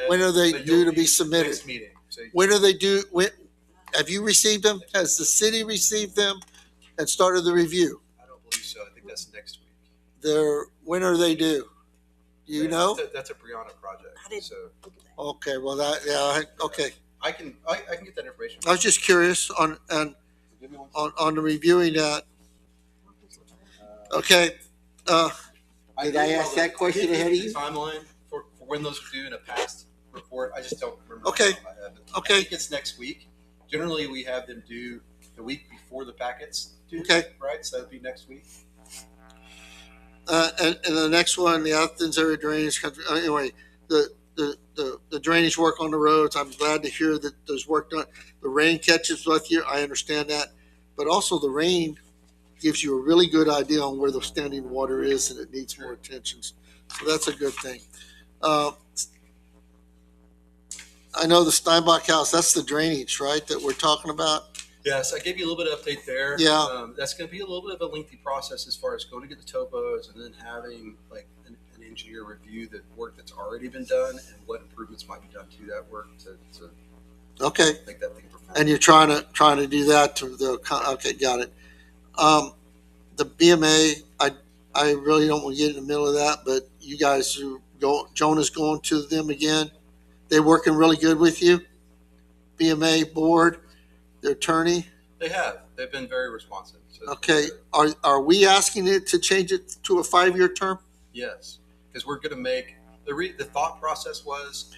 but due you'll to be submitted? Next meeting. So When are they due? Have you received them? Has the city received them and started the review? I don't believe so. I think that's next week. When are they due? Do you know? That's a Brianna project. I didn't So look at that. Okay, well okay. I can get that information. I was just curious on Give me one on the reviewing that. Okay, Did I ask that question did ahead of the you? Timeline for when those are due in a past report. I just don't remember. Okay. off the top of my head, but Okay. I think it's next week. Generally, we have them due the week before the packets due. Okay. Right. So that'd be next week. and the next one, the Athens area drainage country, anyway, the drainage work on the roads, I'm glad to hear that there's work done. The rain catches with you, I understand that, but also the rain gives you a really good idea on where the standing water is and it needs more attention. So that's a good thing. I know the Steinbach house, that's the drainage, right, that we're talking about? Yes, I gave you a little bit of update there. Yeah. That's going to be a little bit of a lengthy process as far as going to get the topos and then having like an engineer review the work that's already been done and what improvements might be done to that work to Okay, make that thing perform. and you're trying to do that to okay, got it. The BMA, I really don't want to get in the middle of that, but you guys Jonah's going to them again. They working really good with you? BMA board, the attorney? They've been very responsive. So Okay, are we asking it to change it to a 5-year term? yes, because we're going to make the thought process was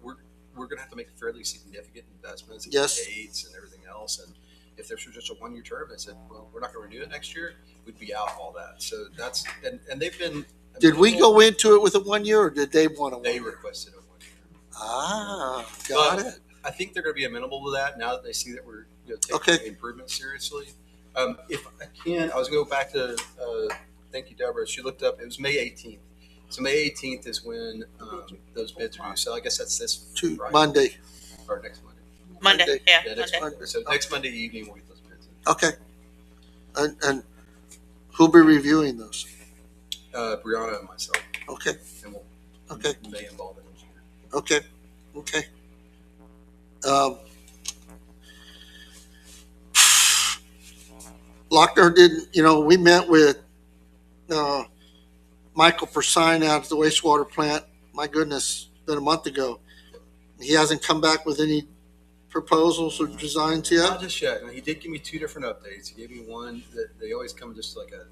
we're going to have to make fairly significant investments in Yes. gates and everything else. And if this was just a 1-year term, they said, well, we're not going to renew it next year. We'd be out all that. So that's and they've been. Did we go into it with a 1 year or did they want a 1 They year? requested a 1 year. Ah, got But it. I think they're going to be amenable to that now that they see that we're taking Okay. the improvements seriously. If I can, I was going to go back to thank you, Deborah. She looked up. It was May 18th. So May 18th is when those bids are due. So I guess that's this Friday, Monday. or next Monday. Monday, yeah, Yeah, next Monday. Monday. So next Monday evening we'll get those bids in. Okay. And who'll be reviewing those? Brianna and myself, Okay, and we'll okay, may involve an engineer. okay, okay. Lochner didn't, we met with Michael Persine out at the wastewater plant. My goodness, it's been a month ago. He hasn't come back with any proposals or designs Not yet? just yet. And he did give me 2 different updates. He gave me one that they always come just like a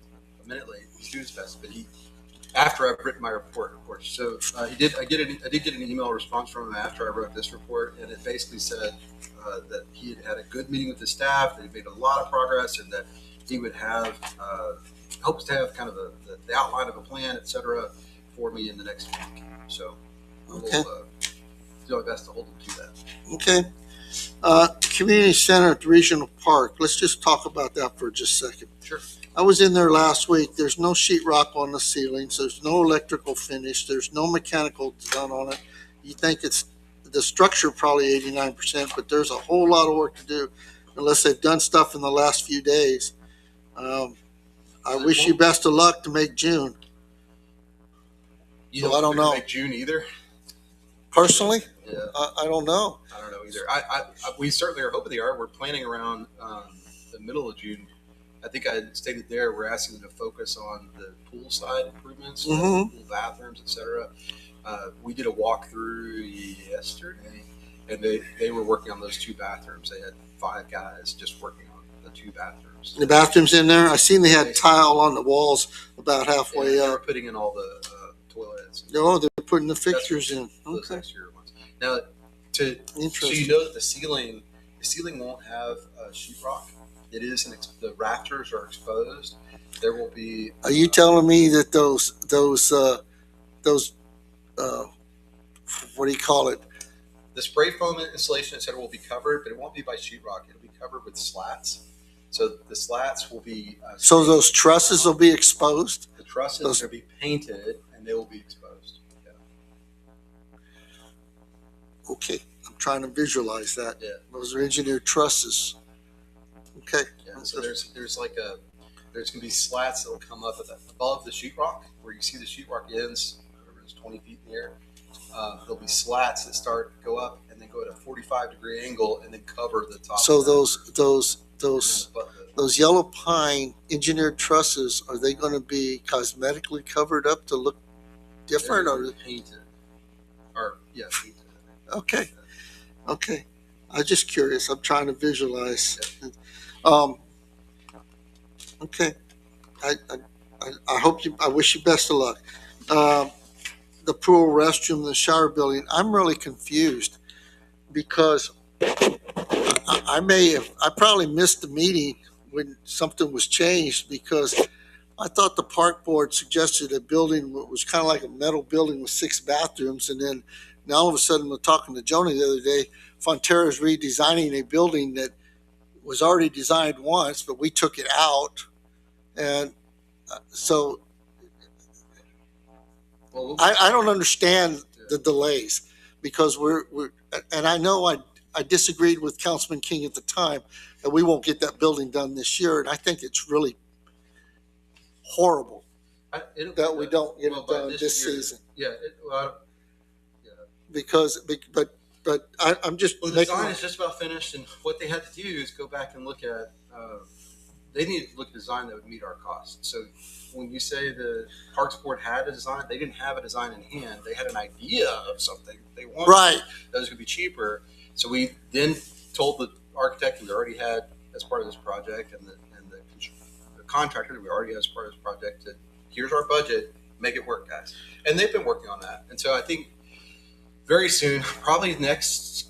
minute late. He's doing his best, but after I've written my report, of course. So I did get an email response from him after I wrote this report, and it basically said that he had a good meeting with the staff, that he made a lot of progress, and that he would have hopes to have kind of the outline of a plan, et cetera, for me in the next week. So Okay. we'll do our best to hold him to that. Okay. Community center at the regional park. Let's just talk about that for just a second. Sure. I was in there last week. There's no sheetrock on the ceilings. There's no electrical finish. There's no mechanical done on it. You think it's the structure probably 89%, but there's a whole lot of work to do unless they've done stuff in the last few days. I wish you best of luck to make June. You So don't I don't think we know. Make June either. Personally, Yeah. I don't know. I don't know either. We certainly are hoping they are. We're planning around the middle of June. I think I stated there we're asking them to focus on the pool side improvements, Mhm. pool bathrooms, etc. We did a walkthrough yesterday, and they were working on those two bathrooms. They had 5 guys just working on the 2 bathrooms. The bathrooms in there, I seen they had tile on the walls about halfway They were up. putting in all the toilets. No, they're putting the fixtures in. Those Okay, exterior ones. Now, so you interesting. know that the ceiling won't have sheetrock. It is the rafters are exposed. There will be. Are you telling me that those what do you call it? The spray foam insulation, et cetera, will be covered, but it won't be by sheetrock. It'll be covered with slats. So the slats will be. So those trusses will be exposed? The trusses will be painted and they will be exposed. Yeah. Okay, I'm trying to visualize that. Yeah. Those are engineered trusses. Okay. Yeah. So there's gonna be slats that will come up above the sheetrock where you see the sheetrock ends, whatever it is, 20 feet in the air. There'll be slats that go up and then go at a 45-degree angle and then cover the top. So of that. those yellow pine engineered trusses, are they going to be cosmetically covered up to look different, They're or? painted. Or yeah, painted. Okay, okay. I'm just curious. I'm trying to visualize. Okay. I hope you. I wish you best of luck. The pool, restroom, the shower building. I'm really confused because I probably missed the meeting when something was changed, because I thought the park board suggested a building that was kind of like a metal building with 6 bathrooms, and then now all of a sudden we're talking to Joni the other day. Fonterra's redesigning a building that was already designed once, but we took it out, and so I don't understand the delays, because we're and I know I disagreed with Councilman King at the time that we won't get that building done this year, and I think it's really horrible that we don't get it done this season. Yeah. Because I'm just Well, the design is just about finished, and what they had to do is go back and look at. They needed to look at a design that would meet our costs. So when you say the Parks Board had a design, they didn't have a design in hand. They had an idea of something they wanted right. that was going to be cheaper. So we then told the architect that we already had as part of this project, and the contractor that we already had as part of this project, to here's our budget, make it work, guys. And they've been working on that. And so I think very soon, probably next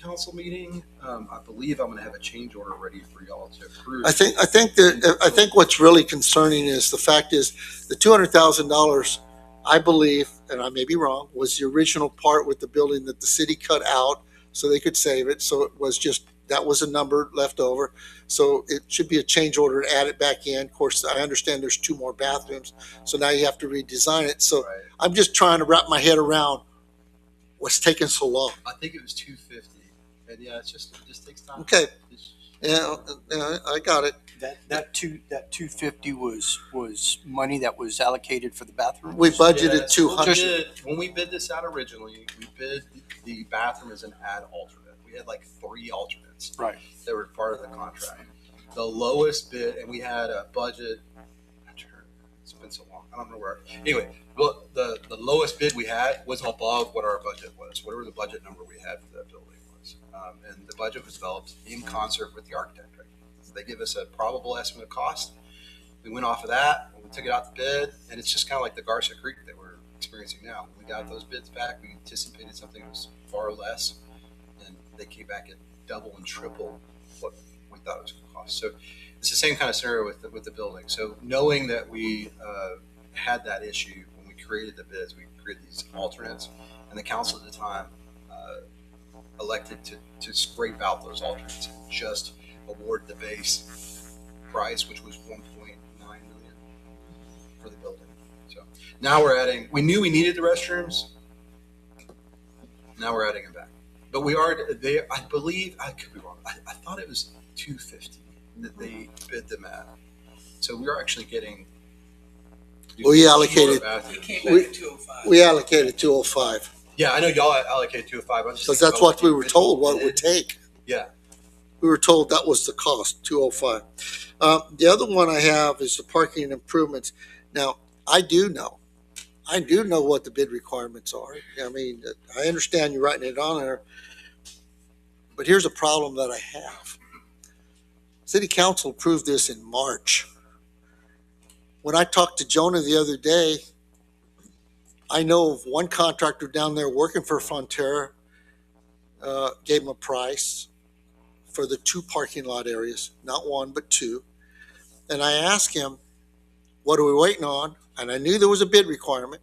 council meeting, I believe I'm going to have a change order ready for y'all to approve. I think what's really concerning is the fact is the $200,000, I believe, and I may be wrong, was the original part with the building that the city cut out so they could save it. So it was just, that was a number left over. So it should be a change order to add it back in. Of course, I understand there's 2 more bathrooms, so now you have to redesign it. So Right. I'm just trying to wrap my head around what's taking so long. I think it was 250, and yeah, it just takes time. Okay. Yeah, I got it. That 250 was money that was allocated for the bathroom. We budgeted Yeah, so 200. when we bid this out originally, we bid the bathroom as an ad alternate. We had like 3 alternates Right. that were part of the contract. The lowest bid, and we had a budget. It's been so long. I don't know where. Anyway, well, the lowest bid we had was above what our budget was. Whatever the budget number we had for that building was, and the budget was developed in concert with the architect. Right? So they give us a probable estimate of cost. We went off of that. We took it out to bid, and it's just kind of like the Garcia Creek that we're experiencing now. When we got those bids back, we anticipated something that was far less, and they came back at double and triple what we thought it was going to cost. So it's the same kind of scenario with the building. So knowing that we had that issue when we created the bids, we created these alternates, and the council at the time elected to scrape out those alternates and just award the base price, which was 1.9 million for the building. So now we're adding. We knew we needed the restrooms. Now we're adding them back. But we are. I believe I could be wrong. I thought it was 250 that they bid them at. So we are actually getting. We allocated- He came We- back at 205. We allocated 205 Yeah, I know y'all allocated 205. I'm just because thinking that's about what the we were told what it original would bid. take. Yeah. We were told that was the cost, 205. The other one I have is the parking improvements. Now, I do know what the bid requirements are. I mean, I understand you writing it on there, but here's a problem that I have. City Council approved this in March. When I talked to Jonah the other day, I know of one contractor down there working for Frontera, gave him a price for the 2 parking lot areas, not 1, but 2. And I asked him, what are we waiting on? And I knew there was a bid requirement.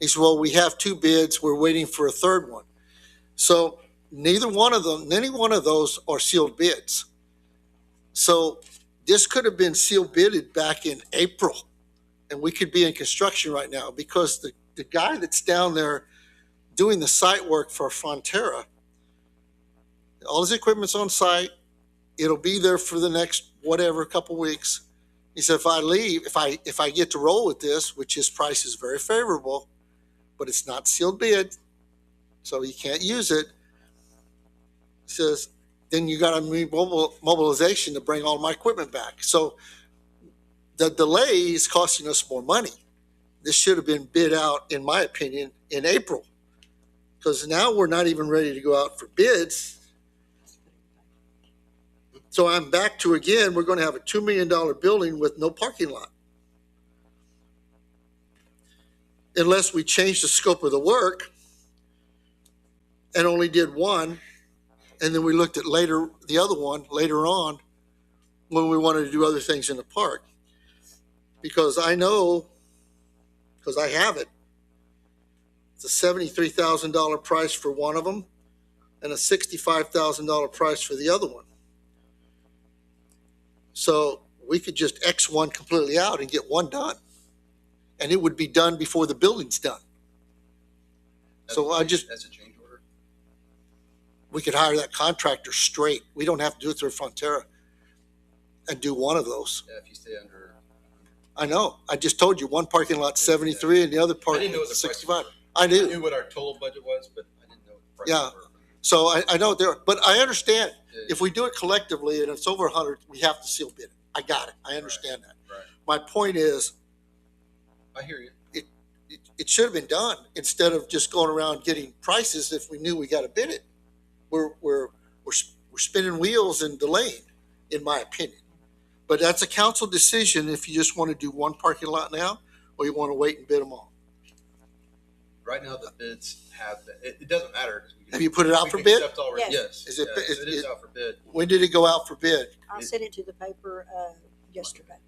He said, well, we have 2 bids. We're waiting for a 3rd one. So any one of those are sealed bids. So this could have been sealed bidded back in April, and we could be in construction right now because the guy that's down there doing the site work for Frontera, all his equipment's on site. It'll be there for the next couple weeks. He said, if I leave, if I get to roll with this, which his price is very favorable, but it's not sealed bid, so he can't use it. He says, then you got to mobilization to bring all my equipment back. So the delay is costing us more money. This should have been bid out, in my opinion, in April, because now we're not even ready to go out for bids. So I'm back to, again, we're going to have a $2 million building with no parking lot. Unless we change the scope of the work and only did one, and then we looked at the other one later on when we wanted to do other things in the park. Because I know, because I have it, it's a $73,000 price for one of them and a $65,000 price for the other one. So we could just X one completely out and get one done. And it would be done before the building's done. So That's a change order. We could hire that contractor straight. We don't have to do it through Frontera and do one of those. Yeah, if you stay under. I know. I just told you one parking lot 73 and the other I parking didn't know lot what the price 65. was. I I do. knew what our total budget was, but I didn't know what the Yeah. price were. So I know there, but I understand Yeah. if we do it collectively and it's over 100, we have to seal bid it. I got it. I understand that. Right. My point is, I hear you. it should have been done instead of just going around getting prices if we knew we got to bid it. We're spinning wheels and delaying, in my opinion. But that's a council decision if you just want to do one parking lot now or you want to wait and bid them all. Right now, the bids have, it doesn't matter. 'Cause we can- Have you put it out we for can bid? accept all- Yes. Yes. Is it- yes, is it is it- out for bid. When did it go out for bid? I sent it to the paper yesterday.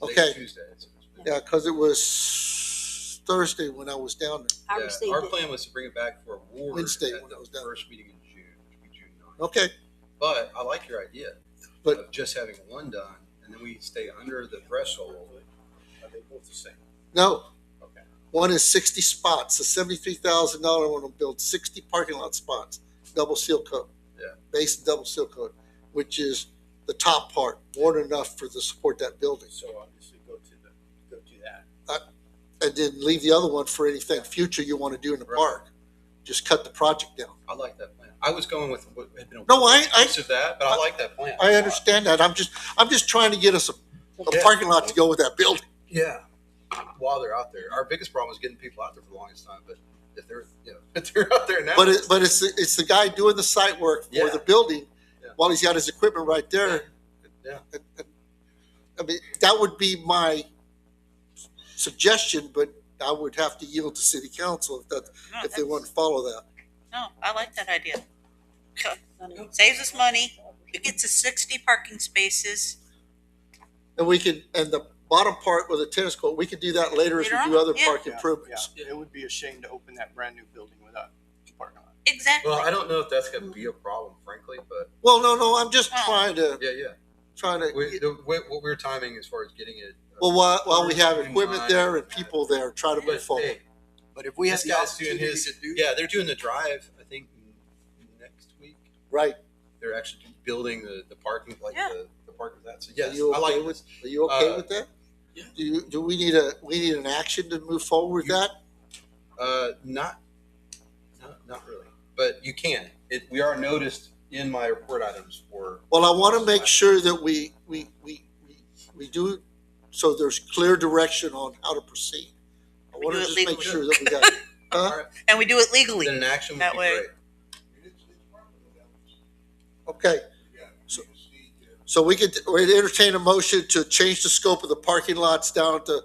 Today's Okay. Tuesday. It's- Yeah, because it was Thursday when I was down there. I yeah, received our it. plan was to bring it back for award Wednesday at when the it was done. first meeting in June, which would be June 9th. Okay, But I like your idea But- of just having one done, and then we stay under the threshold. Are they both the same? no, Okay. one is 60 spots. The $73,000 one will build 60 parking lot spots, double seal coat. Yeah. Base and double seal coat, which is the top part, more than enough to support that building. So obviously go to that. And then leave the other one for anything future you want to do in the Right. park. Just cut the project down. I like that plan. I was going with what had been. No, I of that, but I like that plan. I understand that. I'm just trying to get us a Yeah. parking lot to go with that building. Yeah. While they're out there, our biggest problem was getting people out there for the longest time. But if they're, if they're out there now, But it's the guy doing the site work for Yeah. the building Yeah. while he's got his equipment right there. Yeah. I mean, that would be my suggestion, but I would have to yield to city council if they want to follow that. No, I like that idea. Saves us money. It gets us 60 parking spaces. And the bottom part with the tennis court, we could do that later as we Later do on, other yeah. park improvements. Yeah, it would be a shame to open that brand new building without a parking lot. Exactly. well, I don't know if that's going to be a problem, frankly. But Well, no, I'm just Oh. trying to what we're timing as far as getting it. well, while we have equipment there and people there, try to move But, forward. hey, But if we have this the guy's doing opportunity his. to do Yeah, they're doing the drive. I think next week. Right. They're actually building the parking, like Yeah. the park with that. So yes, Are you I like okay this. Are you okay Uh, with that? yeah. Do we need an action to move forward with that? Not really, but you can. We are noticed in my report items for. Well, I want to make sure that we do, so there's clear direction on how to proceed. I We want to do it just make legally. sure that we got, All huh? right, And we do it legally. then an action would That be way. great. Okay. So we'd entertain a motion to change the scope of the parking lots down at the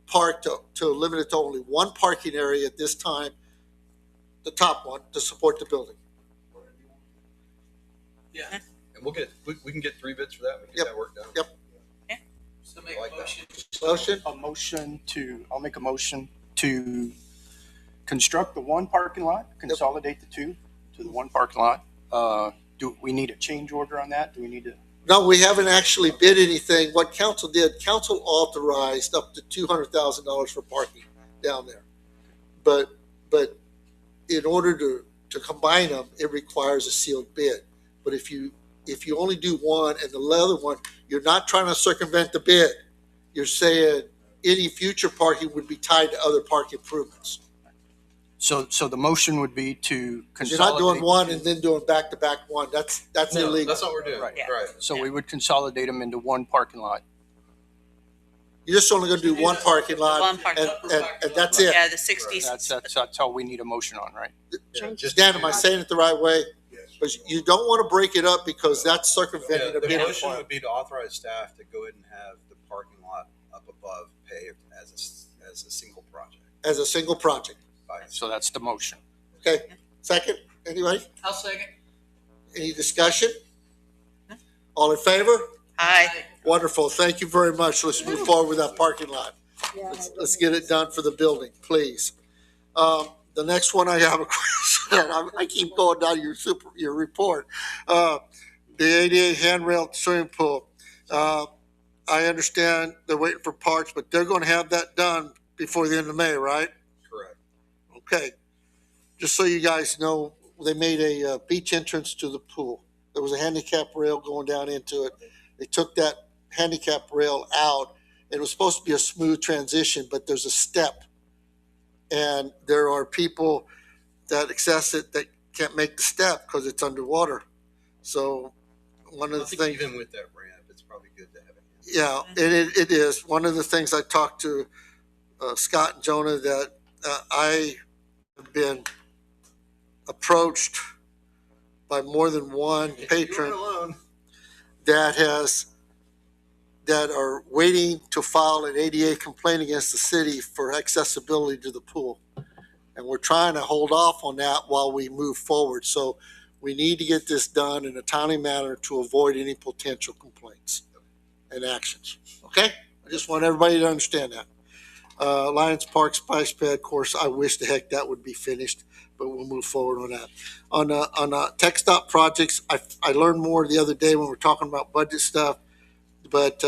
park to limit it to only one parking area at this time, the top one, to support the building. Yeah. And we can get 3 bids for that. We can Yep. get that work done. Yep. So make I like a that. motion. I'll make a motion to construct the one parking lot, consolidate the two to the one parking lot. Do we need a change order on that? Do we need to? No, we haven't actually bid anything. What council did, council authorized up to $200,000 for parking down there. But in order to combine them, it requires a sealed bid. But if you only do one and the other one, you're not trying to circumvent the bid. You're saying any future parking would be tied to other park improvements. So the motion would be to You're consolidate. not doing one and then doing back-to-back one. That's No, illegal. that's not what we're doing. Right. Yeah. Right. So we would consolidate them into one parking lot. You're just only gonna do one parking lot One parking and that's it. Yeah, the 60. That's all we need a motion on, right? Yeah, just Dan, am I saying it the right way? But you don't want to break it up because that's circumventing Yeah, a the bid motion requirement. would be to authorize staff to go ahead and have the parking lot up above paved as a single project. As a single project. So that's the motion. Okay, second, anybody? I'll second. Any discussion? All in favor? Aye. Wonderful, thank you very much. Let's move forward with that parking lot. Yeah. Let's get it done for the building, please. The next one I have a question. I keep going down your report. The ADA handrail swimming pool. I understand they're waiting for parts, but they're going to have that done before the end of May, right? Correct. Okay. Just so you guys know, they made a beach entrance to the pool. There was a handicap rail going down into it. They took that handicap rail out. It was supposed to be a smooth transition, but there's a step. And there are people that access it that can't make the step because it's underwater. So one of I the think things, even with that ramp, it's probably good to have it. yeah, it is. One of the things I talked to Scott and Jonah that I have been approached by more than one patron You're alone. that are waiting to file an ADA complaint against the city for accessibility to the pool. And we're trying to hold off on that while we move forward. So we need to get this done in a timely manner to avoid any potential complaints and actions. Okay? I just want everybody to understand that. Lions Park Splash Pad course, I wish the heck that would be finished, but we'll move forward on that. On tech stop projects, I learned more the other day when we were talking about budget stuff, but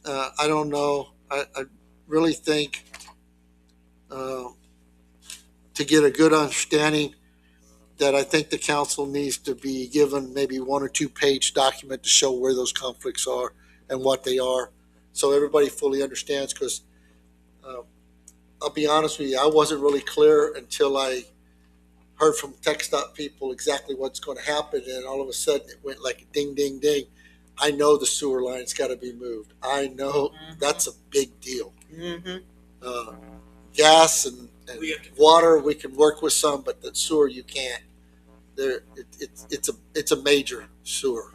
I don't know. I really think to get a good understanding that I think the council needs to be given maybe 1 or 2 page document to show where those conflicts are and what they are, so everybody fully understands. Because I'll be honest with you, I wasn't really clear until I heard from TechStop people exactly what's going to happen, and all of a sudden it went like a ding, ding, ding. I know the sewer line's got to be moved. I know that's a big deal. Mm-hmm. Gas and We have to- water, we can work with some, but the sewer you can't. It's a major sewer,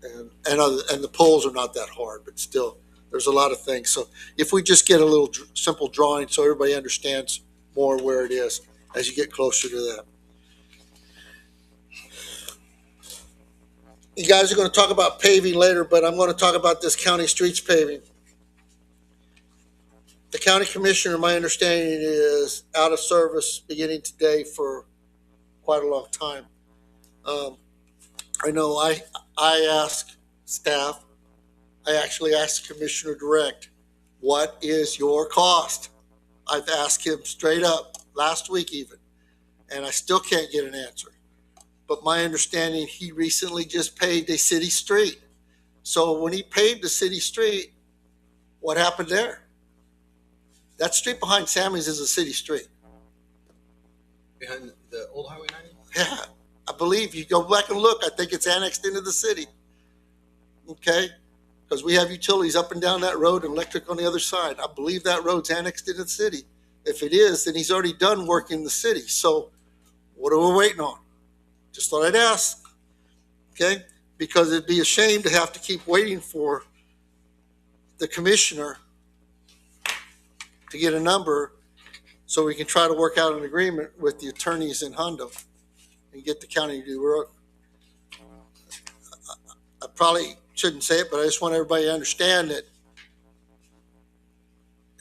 and the poles are not that hard, but still, there's a lot of things. So if we just get a little simple drawing so everybody understands more where it is as you get closer to that. You guys are going to talk about paving later, but I'm going to talk about this county streets paving. The county commissioner, my understanding, is out of service beginning today for quite a long time. I know I asked staff, I actually asked the commissioner direct, what is your cost? I've asked him straight up last week even, and I still can't get an answer. but my understanding, he recently just paved a city street. So when he paved the city street, what happened there? That street behind Sammy's is a city street. Behind the old Highway 90? Yeah, I believe you go back and look. I think it's annexed into the city. Okay, because we have utilities up and down that road and electric on the other side. I believe that road's annexed into the city. If it is, then he's already done work in the city. So what are we waiting on? Just thought I'd ask. Okay, because it'd be a shame to have to keep waiting for the commissioner to get a number so we can try to work out an agreement with the attorneys in Hondo and get the county to do work. I probably shouldn't say it, but I just want everybody to understand that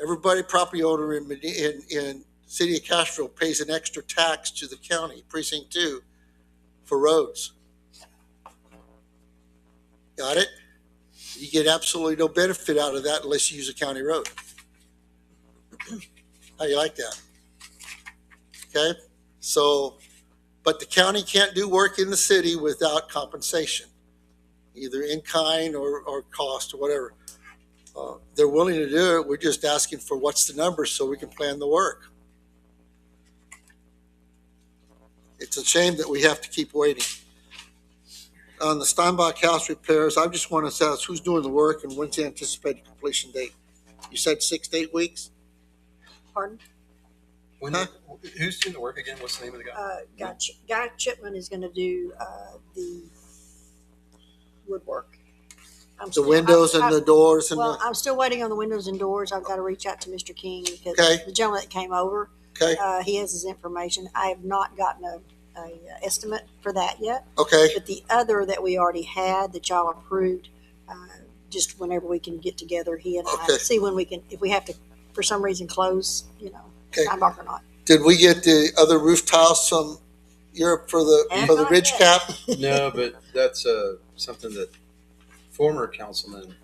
everybody, property owner in city of Castroville pays an extra tax to the county, precinct 2, for roads. Got it? You get absolutely no benefit out of that unless you use a county road. How you like that? Okay, so, but the county can't do work in the city without compensation, either in kind or cost or whatever. They're willing to do it. We're just asking for what's the number so we can plan the work. It's a shame that we have to keep waiting. On the Steinbach House repairs, I just want to ask who's doing the work and when's the anticipated completion date? You said 6 to 8 weeks? Pardon? Who's doing the work again? What's the name of the guy? Guy Chipman is gonna do, the woodwork. The windows and the doors and Well, the, I'm still waiting on the windows and doors. I've got to reach out to Mr. King because Okay. the gentleman that came over, okay, he has his information. I have not gotten a estimate for that yet. okay, But the other that we already had that y'all approved, just whenever we can get together, he and I, Okay. see when we can, if we have to, for some reason, close, okay. Steinbach or not. Did we get the other roof tiles from Europe for the Not ridge yet. cap? No, but that's something that former Councilman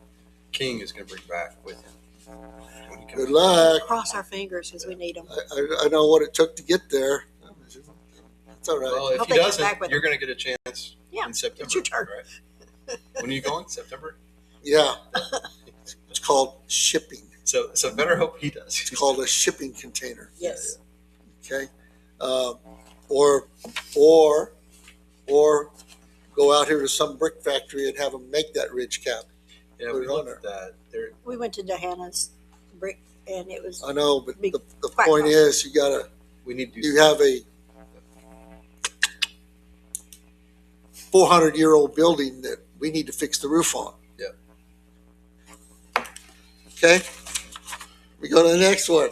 King is going to bring back with him. when he comes Good luck. Cross our fingers because we need them. I know what it took to get there. It's all right. Well, if Hope he they come doesn't, back with you're going to get a chance Yeah, in September. it's your turn. Right? When are you going? September? Yeah. It's called shipping. So better hope he does. It's called a shipping container. Yes. Okay. Or go out here to some brick factory and have them make that ridge cap. Yeah, Put we it on looked at that. We went to Dehana's brick and it was I know, but Big the quack point quack. is We need to do you have a 400-year-old building that we need to fix the roof on. Yeah. Okay. We go to the next one.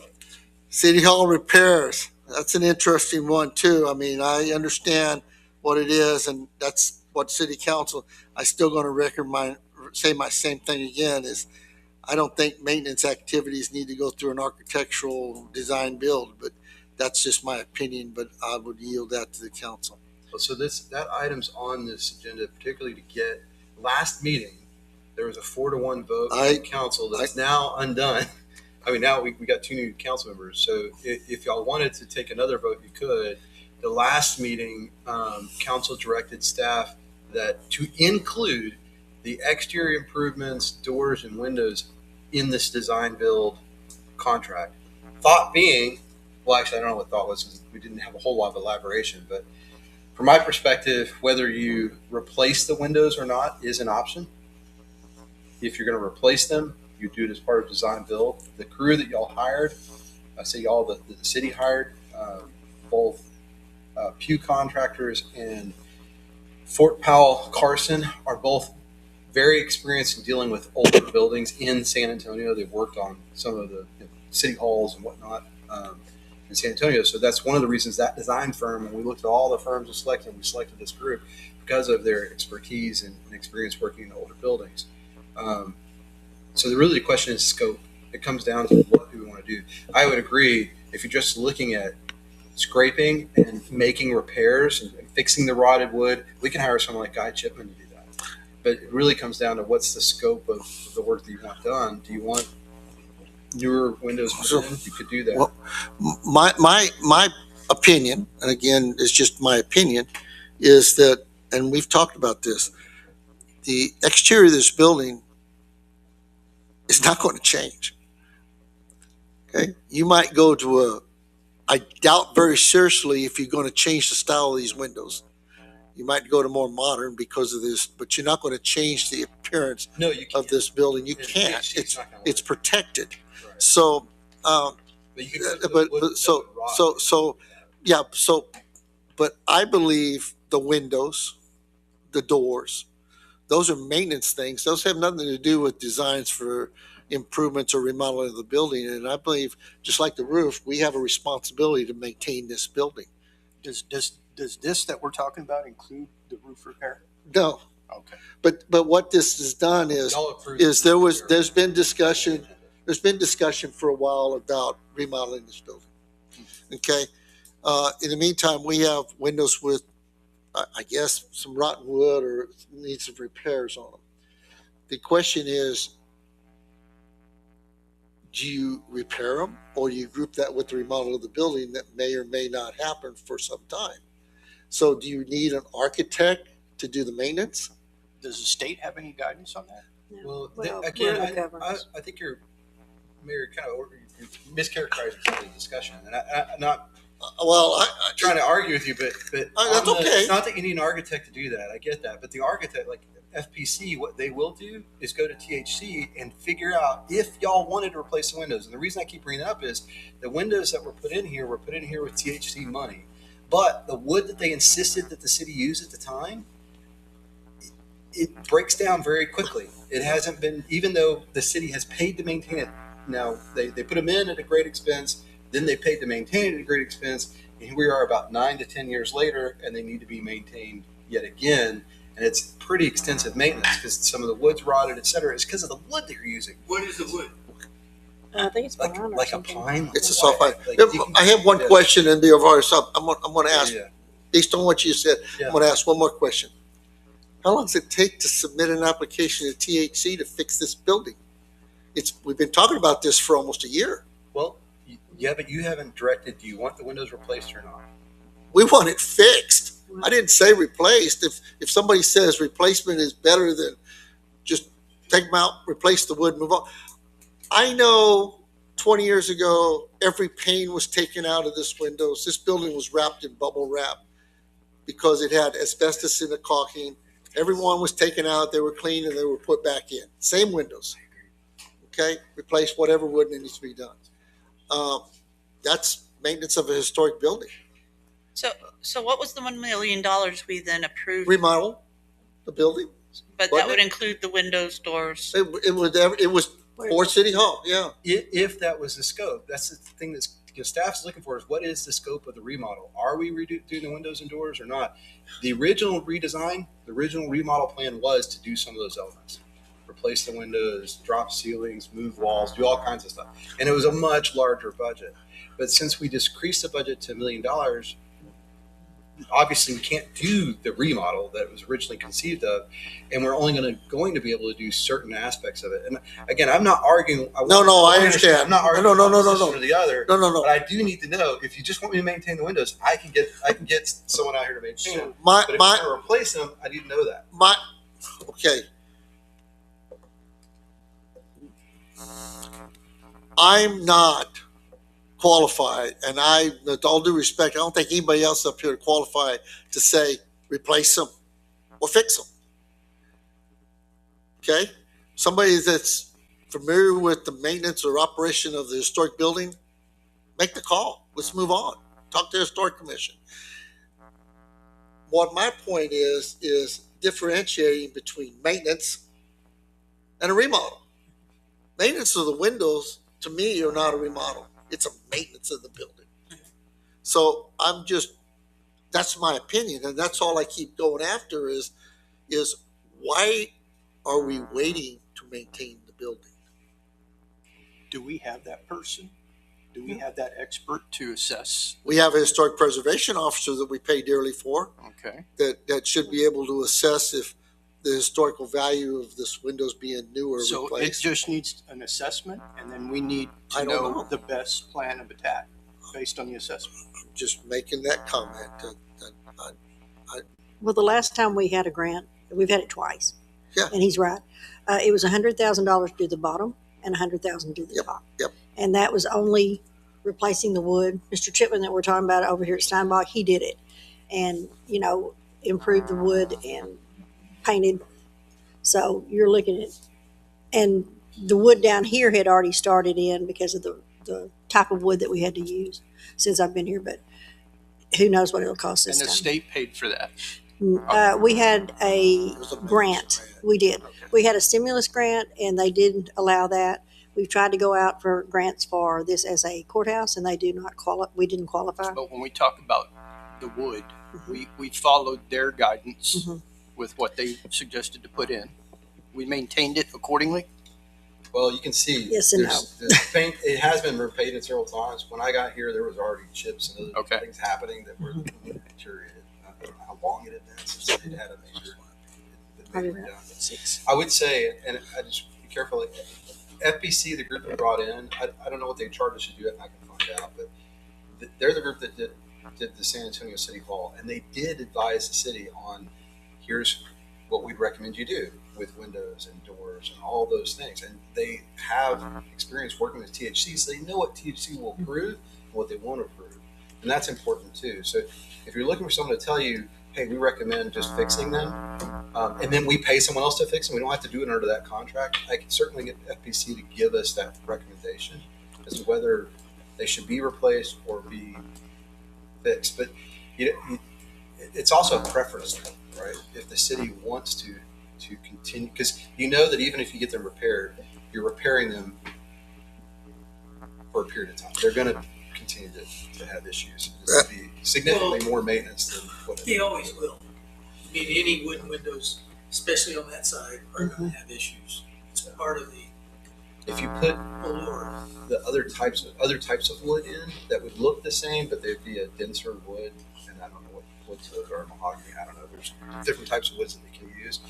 City Hall repairs. That's an interesting one too. I mean, I understand what it is, and that's what City Council. I still going to say my same thing again is, I don't think maintenance activities need to go through an architectural design build, but that's just my opinion. But I would yield that to the council. So that item's on this agenda, particularly to get last meeting. There was a 4-1 vote from the council that's now undone. I mean, now we got 2 new council members. So if y'all wanted to take another vote, you could. The last meeting, council directed staff that to include the exterior improvements, doors and windows in this design build contract. Thought being, well, actually, I don't know what thought was, because we didn't have a whole lot of elaboration, but from my perspective, whether you replace the windows or not is an option. If you're going to replace them, you do it as part of design build. The crew that y'all hired, I say y'all, the city hired, both Pew Contractors and Fort Powell Carson are both very experienced in dealing with older buildings in San Antonio. They've worked on some of the city halls and whatnot in San Antonio. So that's one of the reasons that design firm, when we looked at all the firms we selected this group because of their expertise and experience working in older buildings. So really the question is scope. It comes down to what do we want to do. I would agree, if you're just looking at scraping and making repairs and fixing the rotted wood, we can hire someone like Guy Chipman to do that. But it really comes down to what's the scope of the work that you want done. Do you want newer windows put in? You could do that. Well, my opinion, and again, it's just my opinion, is that, and we've talked about this, the exterior of this building is not going to change. Okay, you might go to a, I doubt very seriously if you're going to change the style of these windows. You might go to more modern because of this, but you're not going to change the appearance No, you of can't. this building. You Yeah, can't. it's not gonna work. It's protected. Right. So, But you can put but wood so that would rot. yeah. So, but I believe the windows, the doors, those are maintenance things. Those have nothing to do with designs for improvements or remodeling of the building. And I believe, just like the roof, we have a responsibility to maintain this building. Does this that we're talking about include the roof repair? No, Okay. but what this has done is Y'all approved there's been discussion for a while about remodeling this building. Okay. In the meantime, we have windows with, I guess, some rotten wood or need some repairs on them. The question is, do you repair them or do you group that with the remodel of the building that may or may not happen for some time? So do you need an architect to do the maintenance? Does the state have any guidance on that? Well, Well, again, we're government. I think you're kind of mischaracterizing some of the discussion, and I'm not Well, I trying to argue with you, but that's on the- okay. It's not that you need an architect to do that. I get that, but the architect, like FPC, what they will do is go to THC and figure out if y'all wanted to replace the windows. And the reason I keep bringing it up is the windows that were put in here with THC money, but the wood that they insisted that the city use at the time, it breaks down very quickly. It hasn't been, even though the city has paid to maintain it. Now they put them in at a great expense, then they paid to maintain it at a great expense, and here we are about 9 to 10 years later, and they need to be maintained yet again. And it's pretty extensive maintenance because some of the wood's rotted, et cetera. It's because of the wood that you're using. What is the wood? I think it's Like, pine or like a something. pine. It's a soft pine. Like you can- I have one yeah. question, and I'm going to ask, Yeah. based on what you said, Yeah. I'm going to ask one more question. How long does it take to submit an application to THC to fix this building? We've been talking about this for almost a year. Well, yeah, but you haven't directed, do you want the windows replaced or not? We want it fixed. I didn't say replaced. If somebody says replacement is better than just take them out, replace the wood, move on. I know 20 years ago, every pane was taken out of this windows. This building was wrapped in bubble wrap because it had asbestos in the caulking. Everyone was taken out. They were cleaned and they were put back in. Same windows. Okay, replace whatever wood needs to be done. That's maintenance of a historic building. So what was the $1 million we then approved? Remodel the building. But that wasn't would it? include the windows, doors. It was for City Hall. Yeah. If that was the scope, that's the thing that's staff is looking for is what is the scope of the remodel? Are we doing the windows and doors or not? The original redesign, the original remodel plan was to do some of those elements. Replace the windows, drop ceilings, move walls, do all kinds of stuff. And it was a much larger budget. But since we decreased the budget to $1 million, obviously we can't do the remodel that it was originally conceived of, and we're only going to be able to do certain aspects of it. And again, I'm not arguing. I understand. I'm not arguing No. one or the other. No. But I do need to know if you just want me to maintain the windows, I can get someone out here to maintain them. My But if you're going to replace them, I need to know that. okay. I'm not qualified, and with all due respect, I don't think anybody else up here is qualified to say replace them or fix them. Okay? Somebody that's familiar with the maintenance or operation of the historic building, make the call. Let's move on. Talk to the Historic Commission. What my point is differentiating between maintenance and a remodel. Maintenance of the windows, to me, are not a remodel. It's a maintenance of the building. So that's my opinion, and that's all I keep going after is why are we waiting to maintain the building? Do we have that person? Do we have that expert to assess? We have a historic preservation officer that we pay dearly for Okay. that should be able to assess if the historical value of this windows being new or So it replaced. just needs an assessment, and then we need I to don't know know. the best plan of attack based on the assessment. I'm just making that comment. Well, the last time we had a grant, we've had it twice. Yeah. And he's right. It was $100,000 to do the bottom and $100,000 to do the Yep, top. yep. And that was only replacing the wood. Mr. Chipman that we're talking about over here at Steinbach, he did it. And, improved the wood and painted. So you're looking at, and the wood down here had already started in because of the type of wood that we had to use since I've been here, but who knows what it'll cost And this the time. state paid for that. We had a It was a grant. We did. Okay. We had a stimulus grant and they didn't allow that. We've tried to go out for grants for this as a courthouse and they do not qualify. We didn't qualify. But when we talk about the wood, we followed their guidance Mhm. with what they suggested to put in. We maintained it accordingly. Well, you can see. Yes and the paint, it has been repainted several times. When I got here, there was already chips and other Okay. things happening that were deteriorated. I don't know how long it had been since it had a major. Probably major about done. 6. I would say, and I just be careful, like, FBC, the group that brought in, I don't know what they charged us to do it, and I can find out, but they're the group that did the San Antonio City Hall, and they did advise the city on, here's what we'd recommend you do with windows and doors and all those things. And they have experience working with THC, so they know what THC will approve and what they won't approve. And that's important too. So if you're looking for someone to tell you, hey, we recommend just fixing them, and then we pay someone else to fix them, we don't have to do it under that contract, I can certainly get FPC to give us that recommendation as to whether they should be replaced or be fixed. But it's also a preference thing, right? If the city wants to continue, because you know that even if you get them repaired, you're repairing them for a period of time. They're going to continue to have issues. It's going to be significantly more maintenance than what They always will. I mean, any wooden windows, especially on that side, are going to have issues. It's part of the if you put allure. the other types of wood in that would look the same, but they'd be a denser wood, and I don't know what woods those are, mahogany, I don't know. There's different types of woods that they can use.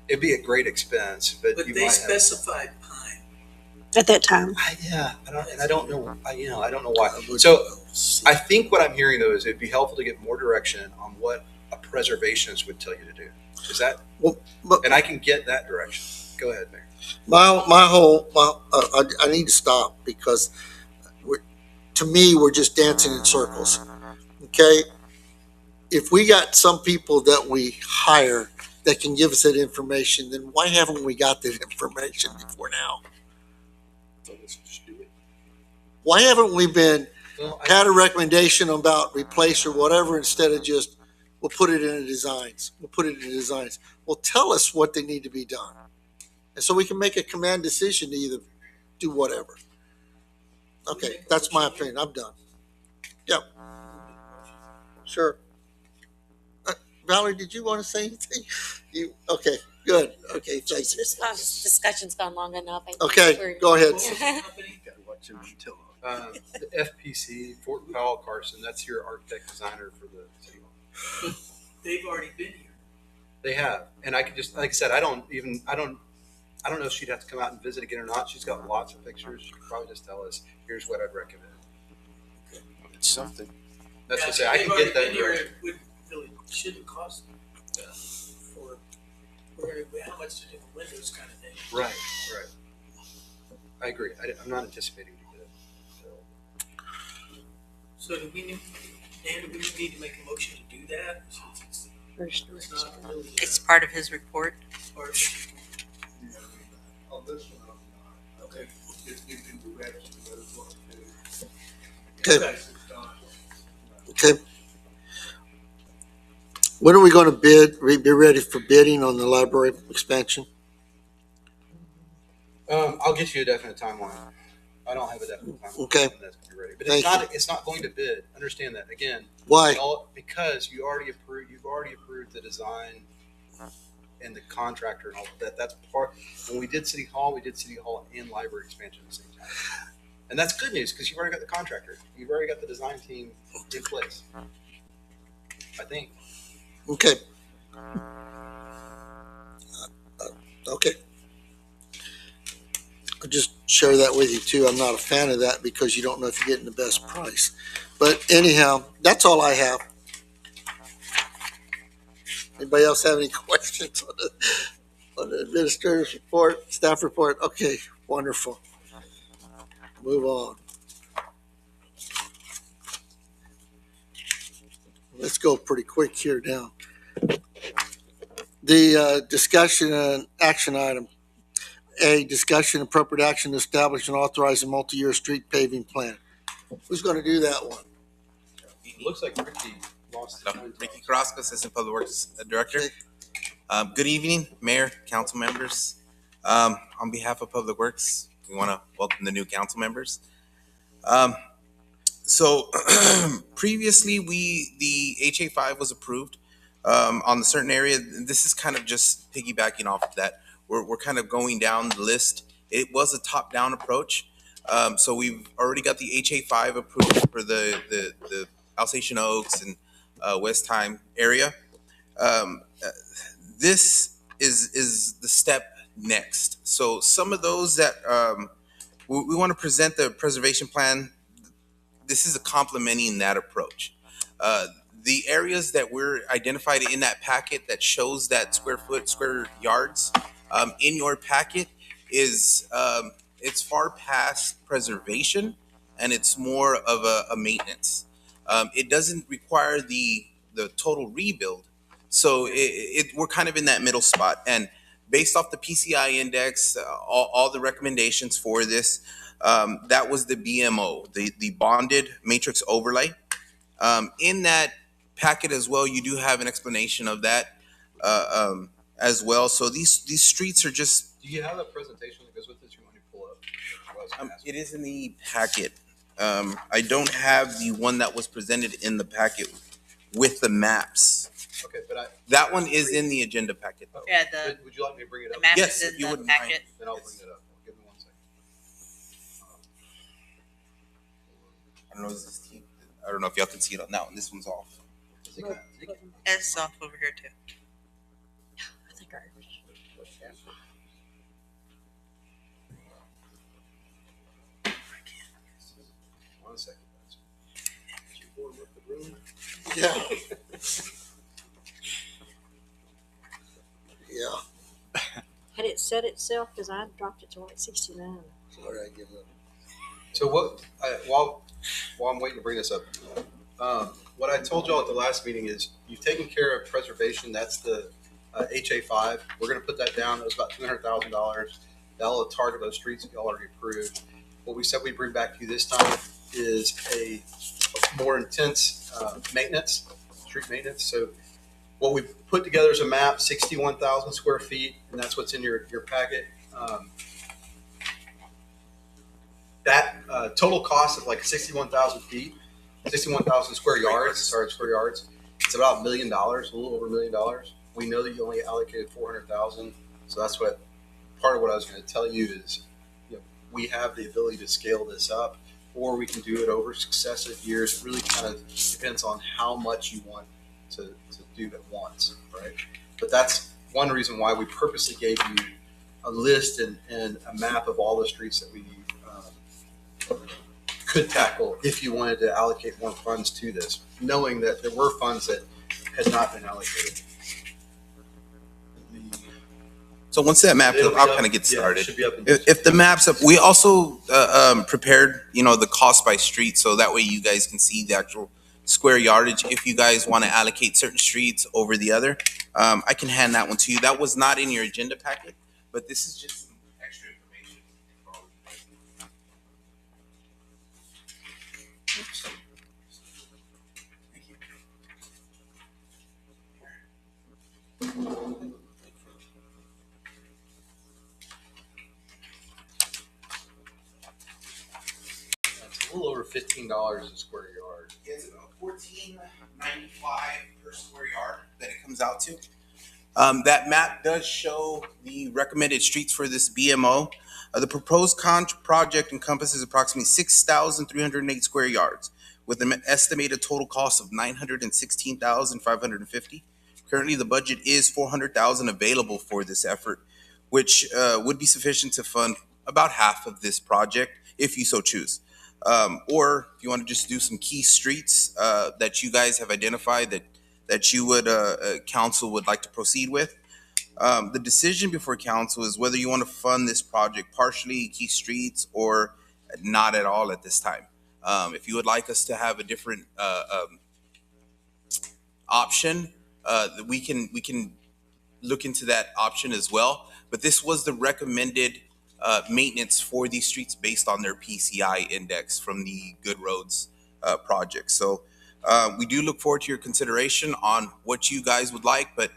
It'd be a great expense, but But you they might have. specified pine. At that time. I don't know why. So I think what I'm hearing though is it'd be helpful to get more direction on what a preservationist would tell you to do. Is that? Well, but and I can get that direction. Go ahead, Mayor. I need to stop because to me, we're just dancing in circles. Okay. If we got some people that we hire that can give us that information, then why haven't we got that information before now? So let's just do it. Why haven't we been Well, had a recommendation about replace or whatever instead of just we'll put it in the designs. We'll put it in the designs. Well, tell us what they need to be done, and so we can make a command decision to either do whatever. Okay, that's my opinion. I'm done. Yep. Sure. Valerie, did you want to say anything? Okay? Good. Okay. Thank you. This discussion's gone long enough. I think Okay, we're- go ahead. Company, Gotta watch him until. the FPC, Fort Powell Carson. That's your architect designer for the city hall. they've already been here. They have, and I could just, like I said, I don't know if she'd have to come out and visit again or not. She's got lots of pictures. She could probably just tell us, here's what I'd recommend. It's something. That's Yeah, what I say. I they've can already get that been here. direction. It would really shouldn't cost for how much to do the windows kind of thing. Right. I agree. I'm not anticipating to get it. So do we need to make a motion to do that? Since it's not really It's part of his report. part of it. On this one, I'm not. Okay. Just give you direction, but it's what to do. Okay. It's done. Okay. When are we going to be ready for bidding on the library expansion? I'll get you a definite timeline. I don't have a definite timeline. Okay. When that's going to be ready. But Thank it's not going to bid. Understand that. Again, Why? because you've already approved the design and the contractor and all of that. That's part. When we did City Hall and library expansion at the same time. And that's good news because you've already got the contractor. You've already got the design team in place. I think. Okay. Okay. I'll just share that with you too. I'm not a fan of that because you don't know if you're getting the best price. But anyhow, that's all I have. Anybody else have any questions on the administrator's report, staff report? Okay, wonderful. Move on. Let's go pretty quick here now. The discussion and action item. A, discussion and appropriate action to establish and authorize a multi-year street paving plan. Who's going to do that one? It looks like Ricky lost. Ricky Carrasco, Assistant Public Works Director. Good evening, Mayor, council members. On behalf of Public Works, we want to welcome the new council members. So previously, the HA5 was approved on the certain area. This is kind of just piggybacking off of that. We're kind of going down the list. It was a top-down approach. So we've already got the HA5 approved for the Alsatian Oaks and Westheim area. This is the step next. So some of those that we want to present the preservation plan. This is a complementing that approach. The areas that we're identified in that packet that shows that square yards in your packet is it's far past preservation and it's more of a maintenance. It doesn't require the total rebuild. So we're kind of in that middle spot. And based off the PCI index, all the recommendations for this, that was the BMO, the bonded matrix overlay. In that packet as well, you do have an explanation of that as well. So these streets are just. Do you have a presentation that goes with this you want to pull up? It is in the packet. I don't have the one that was presented in the packet with the maps. Okay, but that one is in the agenda packet. Yeah, would you like me to bring it the up? map Yes, is if in you the wouldn't packet. mind. Then I'll bring it up. Give me 1 second. I don't know if y'all can see it on that one. This one's off. It's off over here too. I think I. 1 second. Yeah. Yeah. Had it set itself? Because I dropped it to like 69. Sorry, I give up. So while I'm waiting to bring this up, what I told y'all at the last meeting is you've taken care of preservation. That's the HA5. We're going to put that down. It was about $200,000. That'll target those streets that y'all already approved. What we said we bring back to you this time is a more intense maintenance, street maintenance. So what we put together is a map, 61,000 square feet, and that's what's in your packet. That total cost of like 61,000 feet, 61,000 square yards. Sorry, square yards. It's about $1 million, a little over $1 million. We know that you only allocated 400,000, so that's what part of what I was going to tell you is, we have the ability to scale this up, or we can do it over successive years. It really kind of depends on how much you want to do at once, right? But that's one reason why we purposely gave you a list and a map of all the streets that we could tackle if you wanted to allocate more funds to this, knowing that there were funds that had not been allocated. So once that map's up, I'll kind of get Yeah, it started. should be up in If the map's up, we also prepared, the cost by street, so that way you guys can see the actual square yardage. If you guys want to allocate certain streets over the other, I can hand that one to you. That was not in your agenda packet, but this is just some extra information. It's a little over $15 a square yard. It's about $14.95 per square yard that it comes out to. That map does show the recommended streets for this BMO. The proposed project encompasses approximately 6,308 square yards with an estimated total cost of $916,550. Currently, the budget is $400,000 available for this effort, which would be sufficient to fund about half of this project if you so choose. Or if you want to just do some key streets that you guys have identified that that you would, council would like to proceed with. The decision before council is whether you want to fund this project partially, key streets, or not at all at this time. If you would like us to have a different option, we can look into that option as well. But this was the recommended maintenance for these streets based on their PCI index from the Good Roads project. So we do look forward to your consideration on what you guys would like, but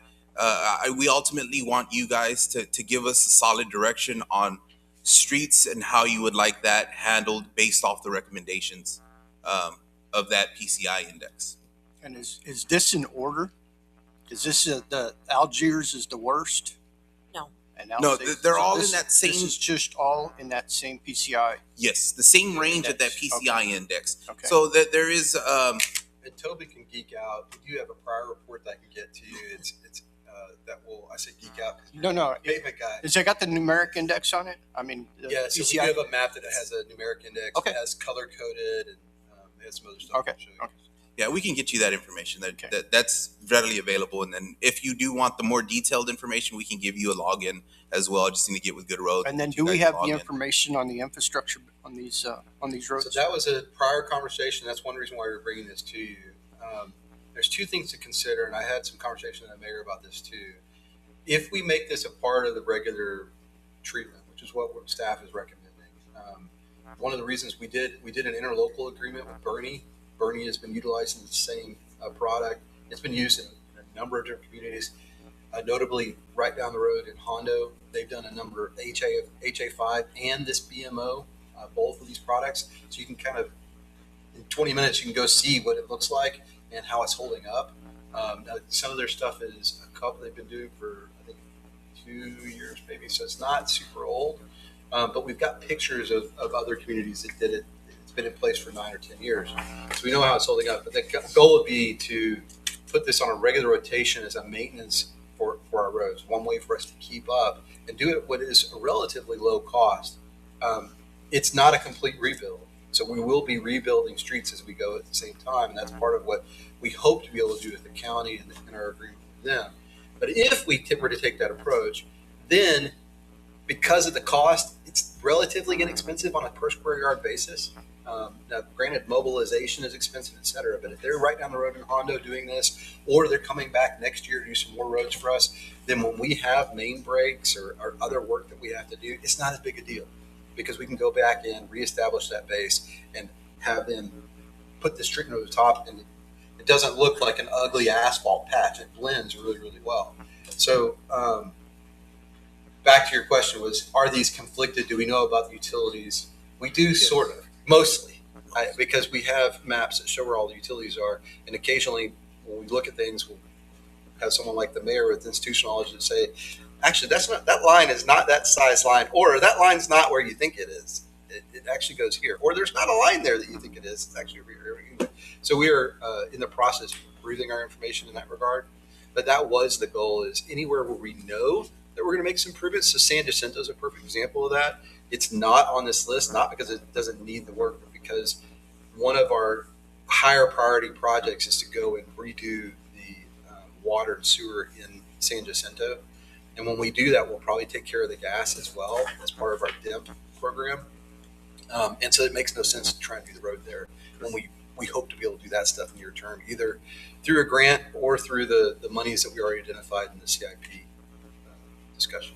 we ultimately want you guys to give us a solid direction on streets and how you would like that handled based off the recommendations of that PCI index. And is this in order? Is this the Algiers is the worst? No. And No, they're all this, in that same. This is just all in that same PCI. Yes, the same range of that Index. PCI Okay. index. Okay. So that there is. And Toby can geek out. We do have a prior report that I can get to you. It's that will, I say geek out. No. Pavement guy. Is it got the numeric index on it? I mean, the Yeah, so we PCI. do have a map that has a numeric index. Okay. It has color coded and it has some other stuff. Okay. I'll show you. Okay. Yeah, we can get you that information. Okay. That's readily available. And then if you do want the more detailed information, we can give you a login as well. I just need to get with Good Road. And then get do you we guys have a the login. information on the infrastructure on these roads? So that was a prior conversation. That's one reason why we're bringing this to you. There's two things to consider, and I had some conversation with the mayor about this too. If we make this a part of the regular treatment, which is what staff is recommending, one of the reasons we did an interlocal agreement with Bernie. Bernie has been utilizing the same product. It's been used in a number of different communities. Notably, right down the road in Hondo, they've done a number of HA5 and this BMO, both of these products. So you can kind of, in 20 minutes, you can go see what it looks like and how it's holding up. Now, some of their stuff is a couple they've been doing for, I think, 2 years maybe, so it's not super old. But we've got pictures of other communities that did it. It's been in place for 9 or 10 years. So we know how it's holding up. But the goal would be to put this on a regular rotation as a maintenance for our roads. One way for us to keep up and do it what is a relatively low cost. It's not a complete rebuild. So we will be rebuilding streets as we go at the same time. And that's part of what we hope to be able to do with the county and our agreement with them. But if we were to take that approach, then because of the cost, it's relatively inexpensive on a per square yard basis. Now, granted, mobilization is expensive, et cetera, but if they're right down the road in Hondo doing this, or they're coming back next year to do some more roads for us, then when we have main breaks or other work that we have to do, it's not as big a deal because we can go back in, reestablish that base, and have them put this treatment over the top, and it doesn't look like an ugly asphalt patch. It blends really, really well. So back to your question was, are these conflicted? Do we know about the utilities? We do, yes. Sort of. Mostly, because we have maps that show where all the utilities are, and occasionally when we look at things, we'll have someone like the mayor with institutional knowledge that say, actually, that line is not that size line, or that line's not where you think it is. It actually goes here, or there's not a line there that you think it is. It's actually over here. So we are in the process of improving our information in that regard. But that was the goal: is anywhere where we know that we're going to make some improvements. So San Jacinto is a perfect example of that. It's not on this list, not because it doesn't need the work, but because one of our higher priority projects is to go and redo the water and sewer in San Jacinto. And when we do that, we'll probably take care of the gas as well as part of our DIMP program. And so it makes no sense to try and do the road there when we hope to be able to do that stuff near term, either through a grant or through the monies that we already identified in the CIP discussions.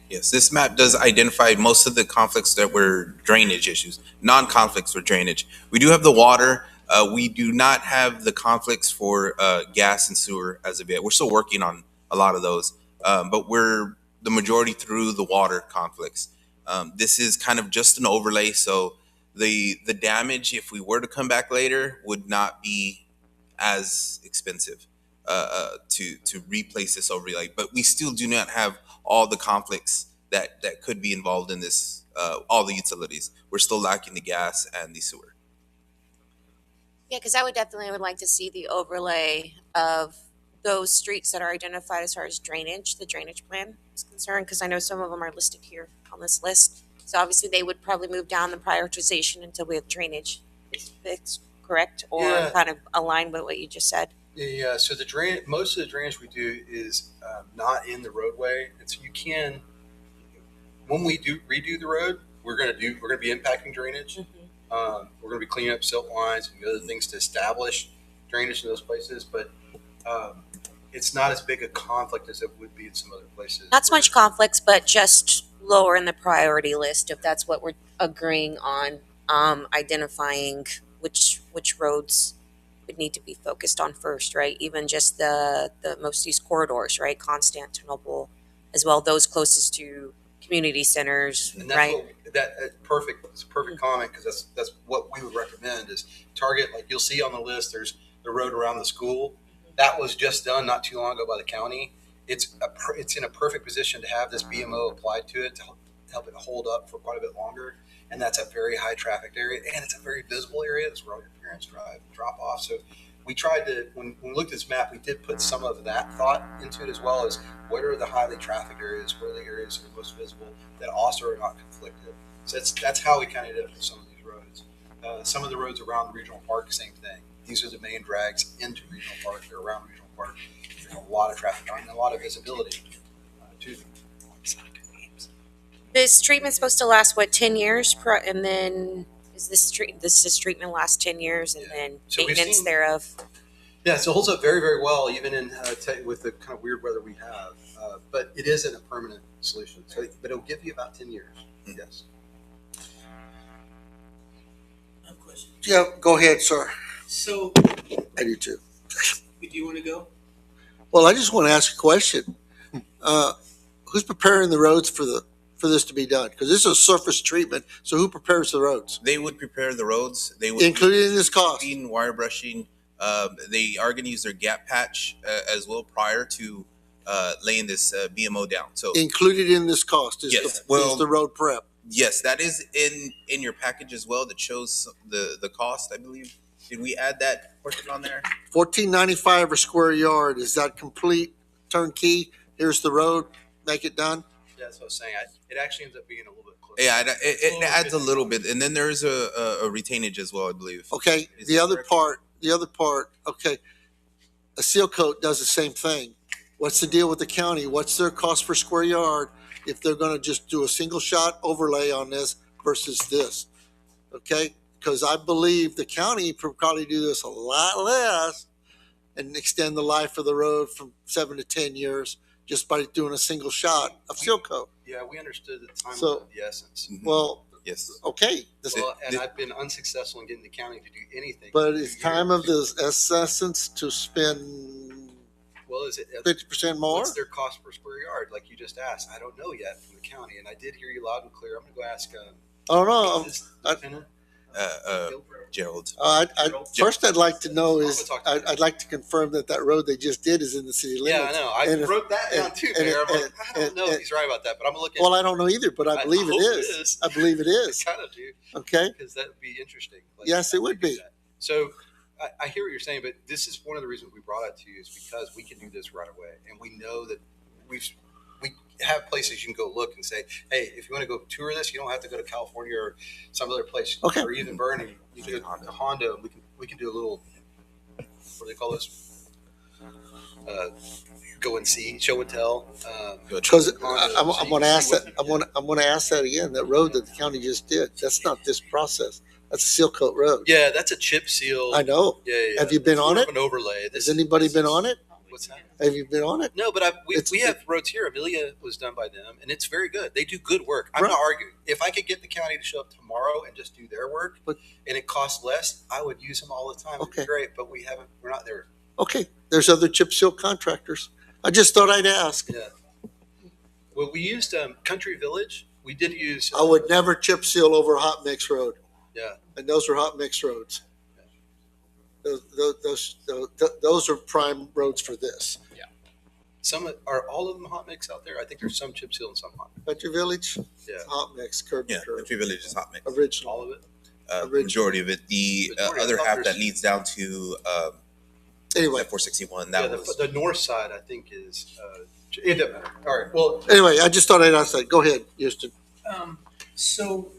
Yes, this map does identify most of the conflicts that were drainage issues. Non-conflicts were drainage. We do have the water. We do not have the conflicts for gas and sewer as of yet. We're still working on a lot of those, but we're the majority through the water conflicts. This is kind of just an overlay, so the damage, if we were to come back later, would not be as expensive to replace this overlay. But we still do not have all the conflicts that could be involved in this, all the utilities. We're still lacking the gas and the sewer. Yeah, because I would like to see the overlay of those streets that are identified as far as drainage, the drainage plan is concerned, because I know some of them are listed here on this list. So obviously they would probably move down the prioritization until we have drainage fixed, correct? Or Yeah. kind of align with what you just said. Yeah, so most of the drainage we do is not in the roadway. It's you can when we do redo the road, we're gonna be impacting drainage. We're gonna be cleaning up silt lines and other things to establish drainage in those places, but it's not as big a conflict as it would be in some other places. Not so much conflicts, but just lower in the priority list if that's what we're agreeing on. Identifying which roads would need to be focused on first, right? Even just the most used corridors, right? Constantinople, as well, those closest to community centers, And that's right? that's perfect. It's a perfect comment because that's what we would recommend is target. Like you'll see on the list, there's the road around the school. That was just done not too long ago by the county. It's in a perfect position to have this BMO applied to it to help it hold up for quite a bit longer. And that's a very high trafficked area, and it's a very visible area. That's where all your parents drop off. So we tried to, when we looked at this map, we did put some of that thought into it as well as what are the highly trafficked areas, where are the areas that are most visible that also are not conflicted. So that's how we kind of did it for some of these roads. Some of the roads around the regional park, same thing. These are the main drags into regional park. They're around regional park. There's a lot of traffic and a lot of visibility to them. This treatment's supposed to last what, 10 years, and then this treatment last 10 years, and then So we've maintenance seen- thereof. Yeah, so it holds up very, very well, even in with the kind of weird weather we have. But it isn't a permanent solution. So, but it'll give you about 10 years. Yes. I have a question. Yeah, go ahead, sir. So, I do too. do you want to go? Well, I just want to ask a question. Who's preparing the roads for this to be done? Because this is a surface treatment, so who prepares the roads? They would prepare the roads. They would Included in this cost? wire brushing. They are going to use their gap patch as well prior to laying this BMO down. So Included in this cost is, Yes. is the road prep. yes, that is in your package as well. That shows the cost, I believe. Did we add that portion on there? $14.95 a square yard. Is that complete turnkey? Here's the road. Make it done. Yeah, that's what I was saying. It actually ends up being a little bit closer. Yeah, it adds a little bit, and then there's a retainage as well, I believe. Okay. Is The that other correct? part. Okay. A seal coat does the same thing. What's the deal with the county? What's their cost per square yard if they're going to just do a single shot overlay on this versus this? Okay. Because I believe the county could probably do this a lot less and extend the life of the road from 7 to 10 years just by doing a single shot of seal coat. Yeah, we understood the time So- of the essence. Well, Yes. okay. Well, and I've been unsuccessful in getting the county to do anything. But it's time of the essence to spend Well, is it 50% more? What's their cost per square yard? Like you just asked. I don't know yet from the county, and I did hear you loud and clear. I'm going to go ask. I don't know. Is I- Lieutenant Gerald. First, I'd like to know is I'd like to confirm that road they just did is in the city Yeah, limits. I know. I And if- wrote that down and- too, and- Mayor. I'm like, and- I don't know if he's right about that, but I'm looking. Well, I don't know either, but I believe it hope it is. is. I believe it I is. kind of do, Okay. because that would be interesting. Like, Yes, it would be. So I hear what you're saying, but this is one of the reasons we brought it to you is because we can do this right away, and we know that we have places you can go look and say, hey, if you want to go tour this, you don't have to go to California or some other place, Okay. or even Bernie. You can go to Honda. And we can do a little, what do they call this? Go and see, show and tell. Because Honda, I'm so you going to can ask see that. what you I'm going to ask that again. That road that the county just did. That's not this process. That's a seal coat road. Yeah, that's a chip seal. I know. Yeah. Have you been It's on more it? of an overlay. Has anybody been on it? What's that? Have you been on it? No, but It's- we have roads here. Amelia was done by them, and it's very good. They do good work. I'm Right. not arguing. If I could get the county to show up tomorrow and just do their work, But- and it costs less, I would use them all the time. It'd be Okay. great, but we're not there. Okay. There's other chip seal contractors. I just thought I'd ask. Yeah. Well, we used Country Village. We did use. I would never chip seal over a hot mix road. Yeah. And those were hot mix roads. Those are prime roads for this. Are all of them hot mix out there? I think there's some chip seal and some hot. Country Village, Yeah. hot mix, curb Yeah, to curb, Country Village is hot mix. original. All of it. Majority of it. The Majority, I other thought half that there's- leads down to Anyway, 461. Yeah, That was the north side, I think, is. It doesn't matter. All right. Well, anyway, I just thought I'd ask that. Go ahead, Houston. So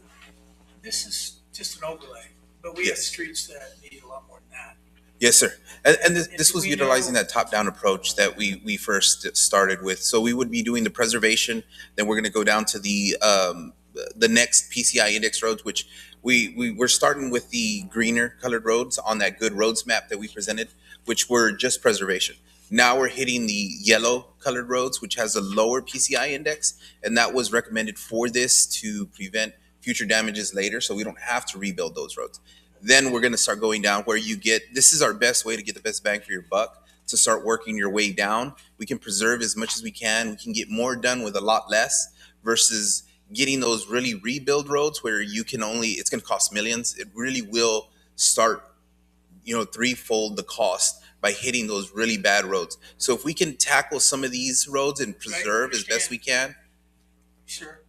this is just an overlay, but we have Yes. streets that need a lot more than that. Yes, sir. And this do was we utilizing know- that top-down approach that we first started with. So we would be doing the preservation, then we're going to go down to the next PCI index roads, which we're starting with the greener colored roads on that good roads map that we presented, which were just preservation. Now we're hitting the yellow colored roads, which has a lower PCI index, and that was recommended for this to prevent future damages later, so we don't have to rebuild those roads. Then we're going to start going down where you get, this is our best way to get the best bang for your buck, to start working your way down. We can preserve as much as we can. We can get more done with a lot less versus getting those really rebuild roads where you can only, it's going to cost millions. It really will start, threefold the cost by hitting those really bad roads. So if we can tackle some of these roads and preserve as best we can. Sure.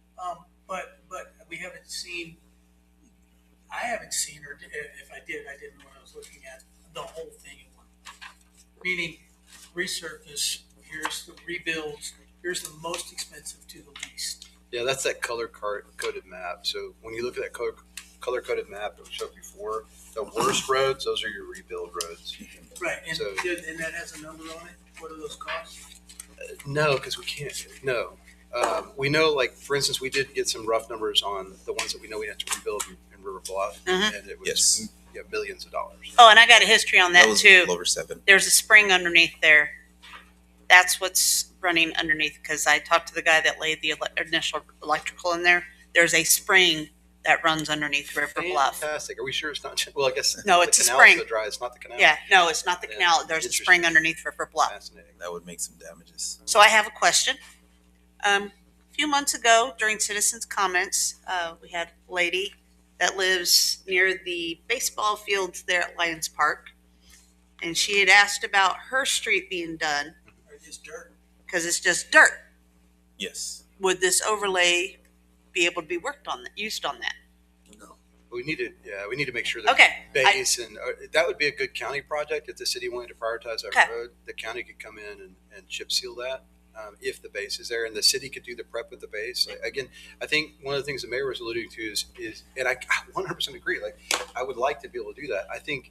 But we haven't seen, I haven't seen, or if I did, I didn't know when I was looking at the whole thing in one. Meaning, resurface, here's the rebuilds, here's the most expensive to the least. Yeah, that's that color-coded map. So when you look at that color-coded map that we showed before, the worst roads, those are your rebuild roads. Right, and, So- and that has a number on it? What are those costs? No, because we can't. No. We know, like, for instance, we did get some rough numbers on the ones that we know we had to rebuild in River Bluff, Mhm. and it was Yes. millions of dollars. Oh, and I got a history on that was too. over 7. There's a spring underneath there. That's what's running underneath, because I talked to the guy that laid the initial electrical in there. There's a spring that runs underneath River Bluff. Fantastic. Are we sure it's not? Well, I guess No, the it's a canal's spring. so dry. It's not the canal. Yeah, no, it's not the Yeah, canal. There's a interesting. spring underneath River Bluff. Fascinating. That would make some damages. So I have a question. A few months ago, during citizens' comments, we had a lady that lives near the baseball fields there at Lions Park, and she had asked about her street being done Or just dirt? because it's just dirt. Yes. Would this overlay be able to be worked on, used on that? We need to, we need to make sure that Okay. base and that would be a good county project if the city wanted to prioritize that Okay. road. The county could come in and chip seal that if the base is there, and the city could do the prep with the base. Like, again, I think one of the things the mayor was alluding to is, and I 100% agree. Like, I would like to be able to do that. I think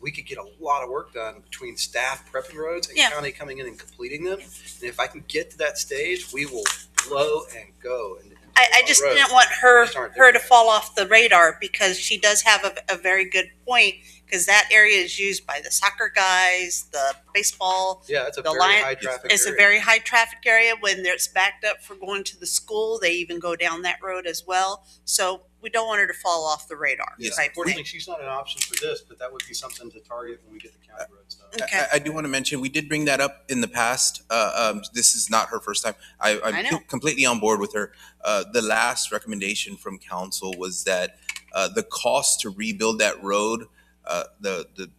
we could get a lot of work done between staff prepping roads and Yeah. county coming in and completing them. And if I can get to that stage, we will blow and go. And I just roads. didn't want her Just aren't her to there. fall off the radar, because she does have a very good point, because that area is used by the soccer guys, the baseball. Yeah, it's a The very Lion- high traffic. It's a area. very high traffic area. When it's backed up for going to the school, they even go down that road as well. So we don't want her to fall off the radar. Yes. type Unfortunately, thing. she's not an option for this, but that would be something to target when we get the county roads done. Okay. I do want to mention, we did bring that up in the past. This is not her first time. I I'm know. completely on board with her. The last recommendation from council was that the cost to rebuild that road, the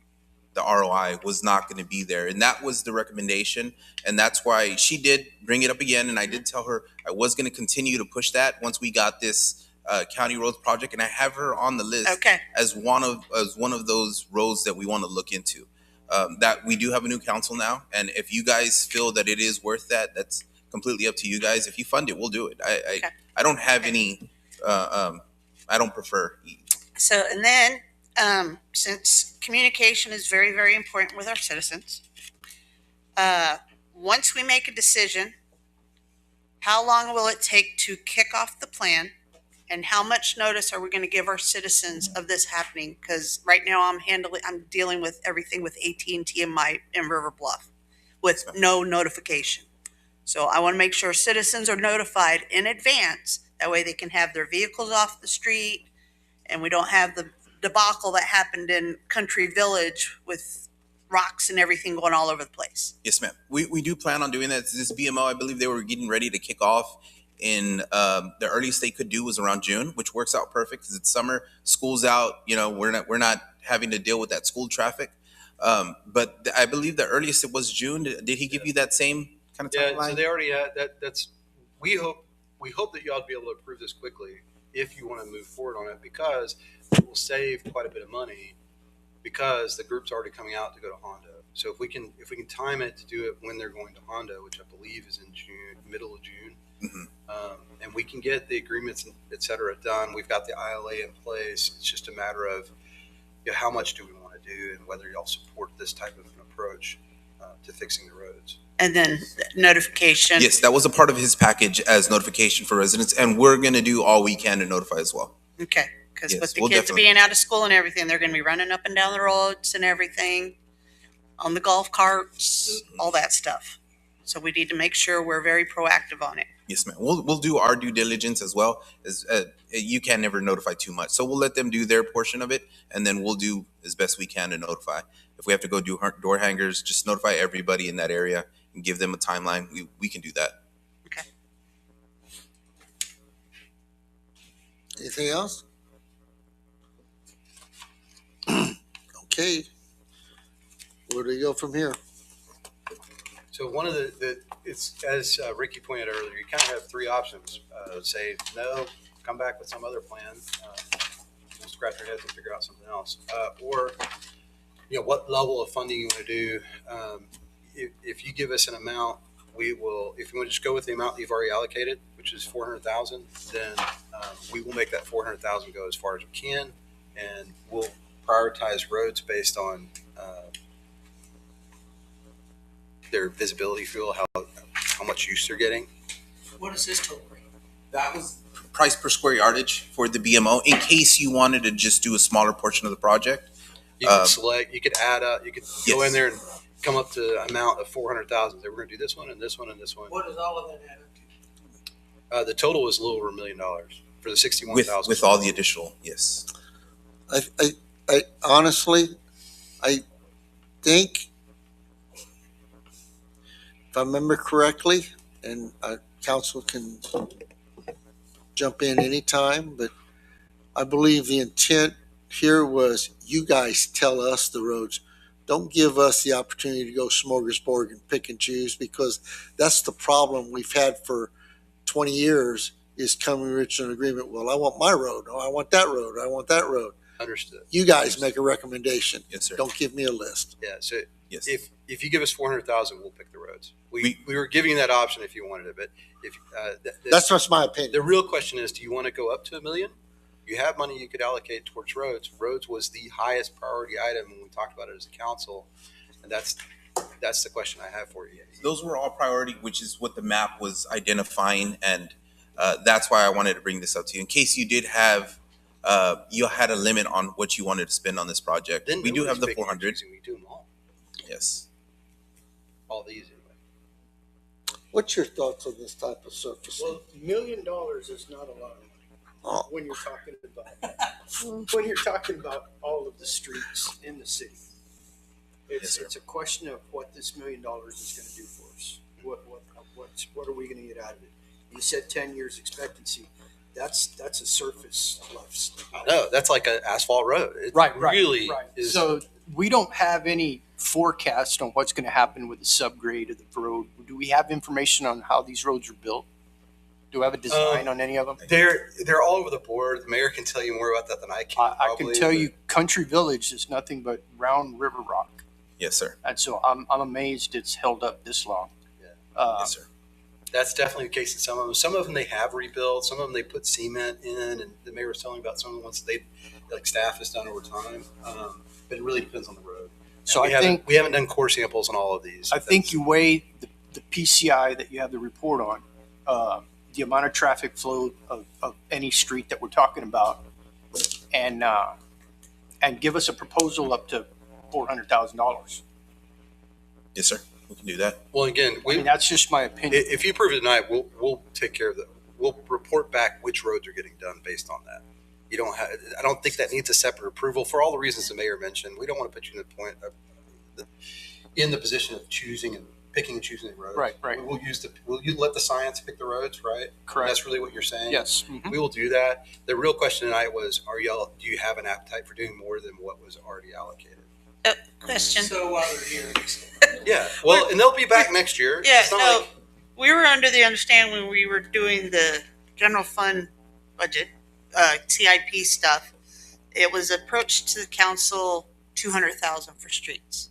ROI was not going to be there. And that was the recommendation. And that's why she did bring it up again. And I did tell her I was going to continue to push that once we got this county roads project. And I have her on the list Okay. as one of those roads that we want to look into. That we do have a new council now, and if you guys feel that it is worth that, that's completely up to you guys. If you fund it, we'll do it. I don't have any. I don't prefer. So, and then, since communication is very, very important with our citizens, once we make a decision, how long will it take to kick off the plan? And how much notice are we going to give our citizens of this happening? Because right now I'm dealing with everything with AT&T in River Bluff with no notification. So I want to make sure citizens are notified in advance. That way they can have their vehicles off the street, and we don't have the debacle that happened in Country Village with rocks and everything going all over the place. Yes, ma'am. We do plan on doing that. This BMO, I believe they were getting ready to kick off in the earliest they could do was around June, which works out perfect because it's summer, school's out. We're not having to deal with that school traffic. But I believe the earliest it was June. Did he give you that same kind of Yeah, timeline? so they already had that. We hope that y'all be able to approve this quickly if you want to move forward on it, because it will save quite a bit of money because the group's already coming out to go to Hondo. So if we can time it to do it when they're going to Hondo, which I believe is in June, middle of June. And we can get the agreements, et cetera, done. We've got the ILA in place. It's just a matter of how much do we want to to do and whether y'all support this type of an approach to fixing the roads. And then notification. Yes, that was a part of his package as notification for residents, and we're going to do all we can to notify as well. Okay, because Yes, with the we'll kids definitely- being out of school and everything, they're going to be running up and down the roads and everything, on the golf carts, all that stuff. So we need to make sure we're very proactive on it. Yes, ma'am. We'll do our due diligence as well. As you can never notify too much, so we'll let them do their portion of it, and then we'll do as best we can to notify. If we have to go do door hangers, just notify everybody in that area and give them a timeline. We can do that. Okay. Anything else? Okay. Where do we go from here? So one of it's as Ricky pointed out earlier, you kind of have three options. Say no, come back with some other plan. We'll scratch our heads and figure out something else. Or what level of funding you want to do. If you give us an amount, we will. If you want to just go with the amount you've already allocated, which is 400,000, then we will make that 400,000 go as far as we can, and we'll prioritize roads based on their visibility fuel, how much use they're getting. What is this total rate? That was price per square yardage for the BMO. In case you wanted to just do a smaller portion of the project, You could select, you could add up, you could go Yes. in there and come up to an amount of 400,000. Say we're going to do this one and this one and this one. What does all of that add up to? The total was a little over $1 million for the 61,000. with all the additional, yes. I honestly, I think, if I remember correctly, and council can jump in anytime, but I believe the intent here was you guys tell us the roads. Don't give us the opportunity to go smorgasbord and pick and choose, because that's the problem we've had for 20 years is coming reach an agreement. Well, I want my road. Oh, I want that road. I want that road. Understood. You guys make a recommendation. Yes, sir. Don't give me a list. Yeah. So Yes. if you give us 400,000, we'll pick the roads. We were giving you that option if you wanted it, but if That's just my opinion. the real question is, do you want to go up to $1 million? You have money you could allocate towards roads. Roads was the highest priority item when we talked about it as a council, and that's the question I have for you. Those were all priority, which is what the map was identifying, and that's why I wanted to bring this up to you in case you did have you had a limit on what you wanted to spend on this project. Then We do have the nobody's picking and 400. choosing. We do them Yes. all these anyway. What's your thoughts on this type of surfacing? Well, $1 million is not a lot of money Oh, when you're talking about all of the streets in the city. Yes, sir. It's a question of what this $1 million is going to do for us. What are we going to get out of it? You said 10 years expectancy. That's a surface level. I know that's like an asphalt road. It really is. So we don't have any forecast on what's going to happen with the subgrade of the road. Do we have information on how these roads are built? Do we have a design on any of them? They're all over the board. The mayor can tell you more about that than I can. I can probably, tell but- you, Country Village is nothing but round river rock, Yes, sir. and so I'm amazed it's held up this long. Yeah. Yes, sir. That's definitely the case in some of them. Some of them they have rebuilt. Some of them they put cement in, and the mayor was telling me about some of the ones staff has done over time. But it really depends on the road. So And I think we haven't done core samples on all of these. I think you weigh the PCI that you have the report on, the amount of traffic flow of any street that we're talking about, and give us a proposal up to $400,000. Yes, sir. We can do that. Well, again, I mean, that's just my opinion. if you approve it tonight, we'll take care of that. We'll report back which roads are getting done based on that. You don't have. I don't think that needs a separate approval for all the reasons the mayor mentioned. We don't want to put you in the point of in the position of choosing and picking and choosing the roads. Right. Will you let the science pick the roads? Right. Correct. That's really what you're saying. Yes. Mhm. We will do that. The real question tonight was: do you have an appetite for doing more than what was already allocated? Question. So while they're here, Yeah. Well, and they'll be back next year. Yeah, It's not no, like- we were under the understanding when we were doing the general fund budget, CIP stuff, it was approached to the council 200,000 for streets.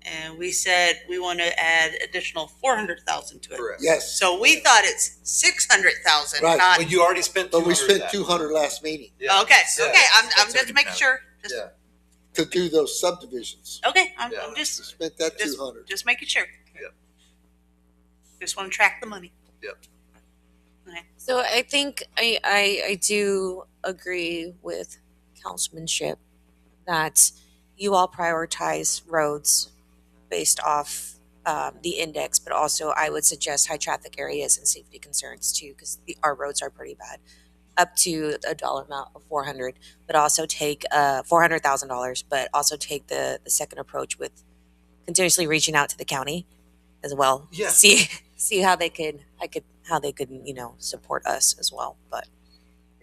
And we said we want to add additional 400,000 to it. Correct. yes, So we thought it's 600,000, Right. not, But you already spent. but we 200 of spent that. 200 last meeting. Yeah. okay, Yeah. okay, I'm That's just already making passed. sure. Yeah. to do those subdivisions. Okay, I'm Yeah. just Spent that Just- 200. just making sure. Yep. Just want to track the money. So I think I do agree with councilmanship that you all prioritize roads based off the index, but also I would suggest high traffic areas and safety concerns too, because our roads are pretty bad. Up to a dollar amount of 400, but also take $400,000, but also take the second approach with continuously reaching out to the county as well. Yeah. See how they could support us as well. But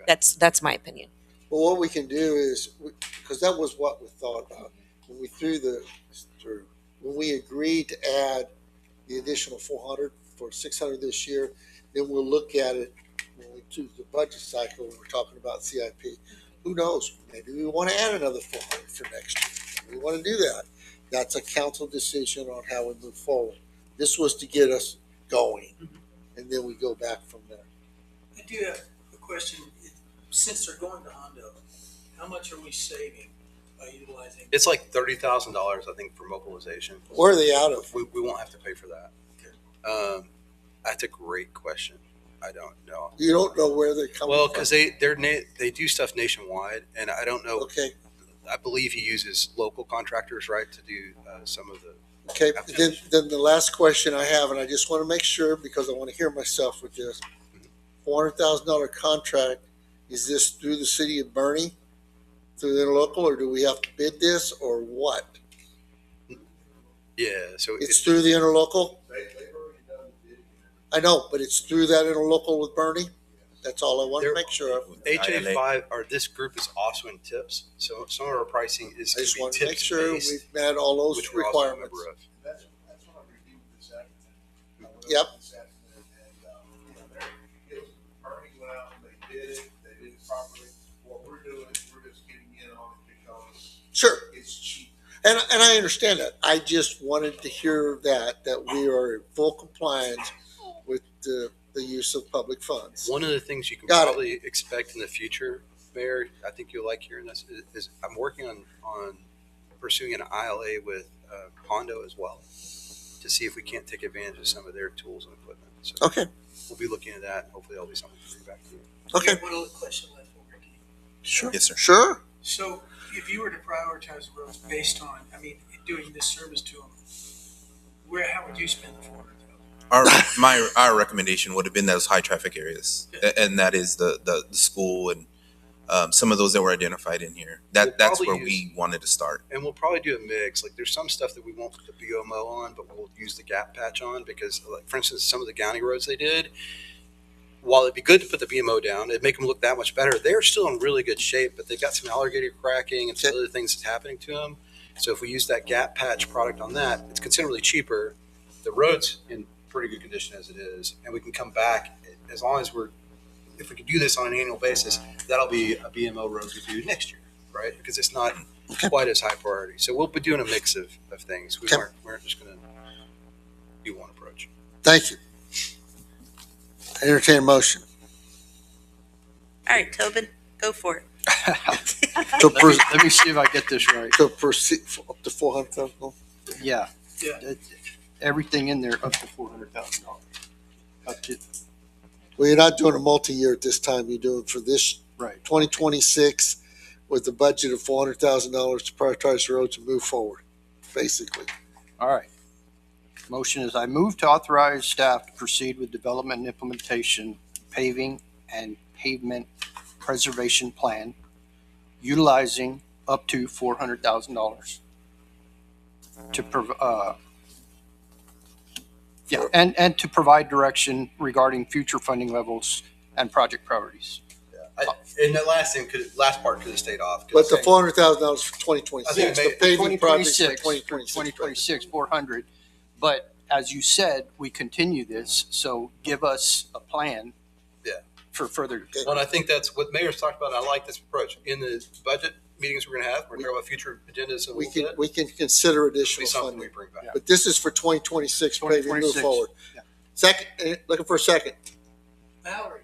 that's my opinion. Well, what we can do is, because that was what we thought about when we when we agreed to add the additional 400 for 600 this year, then we'll look at it when we do the budget cycle, when we're talking about CIP. Who knows? Maybe we want to add another 400 for next year. We want to do that. That's a council decision on how we move forward. This was to get us going, and then we go back from there. I do have a question. Since they're going to Hondo, how much are we saving by utilizing? It's like $30,000, I think, for mobilization. Where are they out of? We won't have to pay for that. That's a great question. I don't know. You don't know where they're coming Well, from? because they do stuff nationwide, and I don't know. Okay. I believe he uses local contractors, right, to do some of the. Okay, then the last question I have, and I just want to make sure, because I want to hear myself with this. $400,000 contract, is this through the city of Bernie, through the interlocal, or do we have to bid this, or what? Yeah, so It's through the interlocal? I know, but it's through that interlocal with Bernie? That's all I want to make sure of. HA5, or this group is also in tips, so some of our pricing is I just going want to to be make tips sure based, we've met all those which we're also a requirements. member of. That's what I reviewed this afternoon. Yep. Bernie went out and they did it properly. What we're doing is we're just getting in on it because Sure. it's cheap. And I understand that. I just wanted to hear that we are in full compliance with the use of public funds. One of the things you can Got it. probably expect in the future, Mayor, I think you'll like hearing this, is I'm working on pursuing an ILA with Hondo as well, to see if we can't take advantage of some of their tools and equipment. So Okay. we'll be looking at that, and hopefully that'll be something to bring back to you. Okay. One other question left for Ricky. Sure. Yes, sir. Sure. So if you were to prioritize roads based on, doing this service to them, how would you spend the 400,000? Our recommendation would have been those high traffic areas, and that is the school and some of those that were identified in here. That's probably where use- we wanted to start. And we'll probably do a mix. Like, there's some stuff that we won't put the BOMO on, but we'll use the gap patch on, because, like, for instance, some of the county roads they did, while it'd be good to put the BMO down, it'd make them look that much better. They're still in really good shape, but they've got some alligator cracking and some other things that's happening to them. So if we use that gap patch product on that, it's considerably cheaper. The road's in pretty good condition as it is, and we can come back as long as if we could do this on an annual basis, that'll be a BMO road we do next year, right? Because it's not quite as high priority. So we'll be doing a mix of things. We weren't just going to do one approach. Thank you. I entertain a motion. All right, Tobin, go for it. Let me see if I get this right. To proceed up to 400,000. Yeah. Yeah. Everything in there up to $400,000. Up to, Well, you're not doing a multi-year at this time. You're doing for this right. 2026 with a budget of $400,000 to prioritize roads and move forward, basically. All right. Motion is I move to authorize staff to proceed with development and implementation paving and pavement preservation plan utilizing up to $400,000 to and to provide direction regarding future funding levels and project priorities. And that last part could have stayed off. But the $400,000 for 2026, the paving projects for 2026, 2026. 400. But as you said, we continue this, so give us a plan. Yeah. For further. Well, and I think that's what Mayor's talked about. I like this approach. In the budget meetings we're going to have, we're going to talk about future agendas a little bit. We can consider It'll be additional something we funding, bring back. but this is for 2026 paving, move 2026. forward. Yeah. Second, looking for a second. Valerie?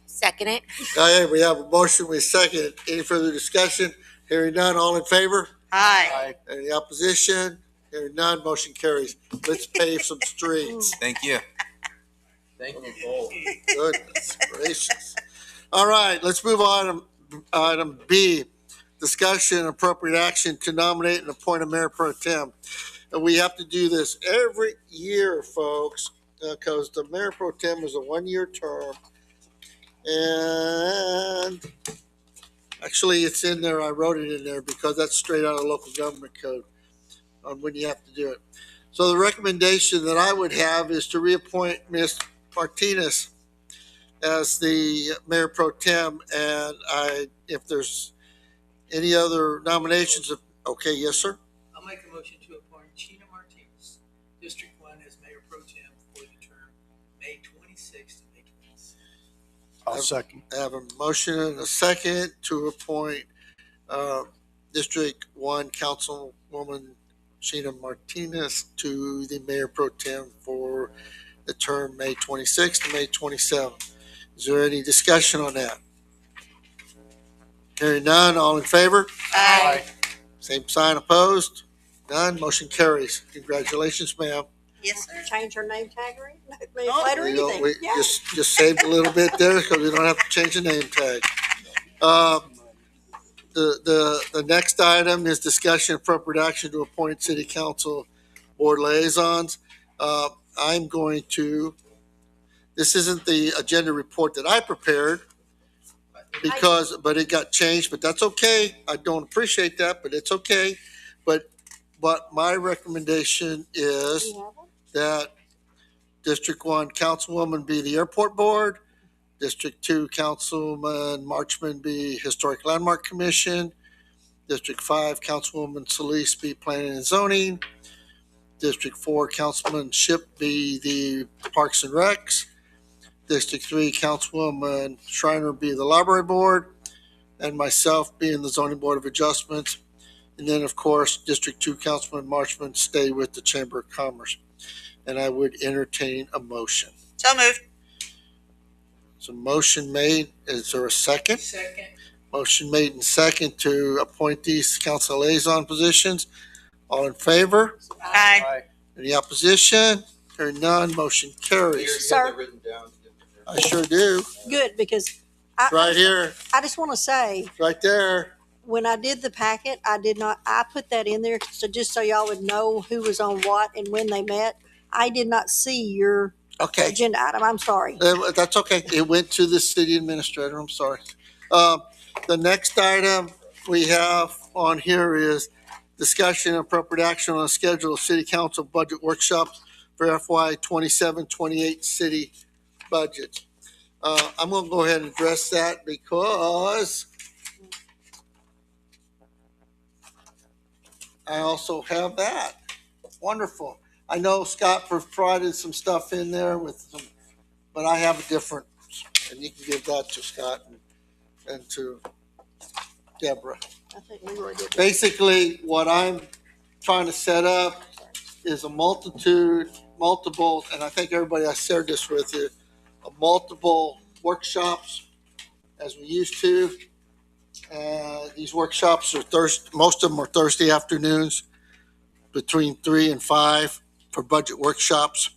Second it. Okay, we have a motion, we second it. Any further discussion? Hearing none, all in favor? Aye. Any opposition? Hearing none, motion carries. Let's pave some streets. Thank you. Thank you. Goodness gracious. All right, let's move on. Item B, discussion and appropriate action to nominate and appoint a mayor pro tem. And we have to do this every year, folks, because the mayor pro tem is a one-year term. And actually, it's in there. I wrote it in there because that's straight out of local government code on when you have to do it. So the recommendation that I would have is to reappoint Ms. Martinez as the mayor pro tem. And if there's any other nominations, okay, yes, sir. I'll make a motion to appoint Chena Martinez, District 1, as Mayor Pro Tem for the term May 26th to May 27th. I'll second. I have a motion and a second to appoint District 1 Councilwoman Sheena Martinez to the Mayor Pro Tem for the term May 26th to May 27th. Is there any discussion on that? Hearing none, all in favor? Aye. Same sign opposed? None, motion carries. Congratulations, ma'am. Yes, sir. Change her name tag or Oh, later or You know, anything. we Yeah. just saved a little bit there because we don't have to change the name tag. The next item is discussion appropriate action to appoint city council board liaisons. I'm going to, this isn't the agenda report that I prepared but it got changed, but that's okay. I don't appreciate that, but it's okay. But my recommendation is You have one? that District 1 Councilwoman be the airport board, District 2 Councilman Marchman be Historic Landmark Commission, District 5 Councilwoman Solis be Planning and Zoning, District 4 Councilman Ship be the Parks and Recs, District 3 Councilwoman Schreiner be the Library Board, and myself being the Zoning Board of Adjustments. And then, of course, District 2 Councilman Marchman stay with the Chamber of Commerce. And I would entertain a motion. So moved. So motion made. Is there a second? Second. Motion made and second to appoint these council liaison positions. All in favor? Aye. Any opposition? Hearing none, motion Mayor, carries. you have Sir. that written down. I sure do. Good, because It's right here, I just want to say, right there. when I did the packet, I put that in there, so just so y'all would know who was on what and when they met. I did not see your Okay. agenda item. I'm sorry. That's okay. It went to the city administrator. I'm sorry. The next item we have on here is discussion and appropriate action on a schedule of city council budget workshops for FY 27-28 city budget. I'm going to go ahead and address that because I also have that. Wonderful. I know Scott provided some stuff in there with some, but I have a different, and you can give that to Scott and to Deborah. I think Leroy did that. Basically, what I'm trying to set up is a multiple, and I think everybody, I shared this with you, multiple workshops as we used to. These workshops are most of them are Thursday afternoons between 3 and 5 for budget workshops.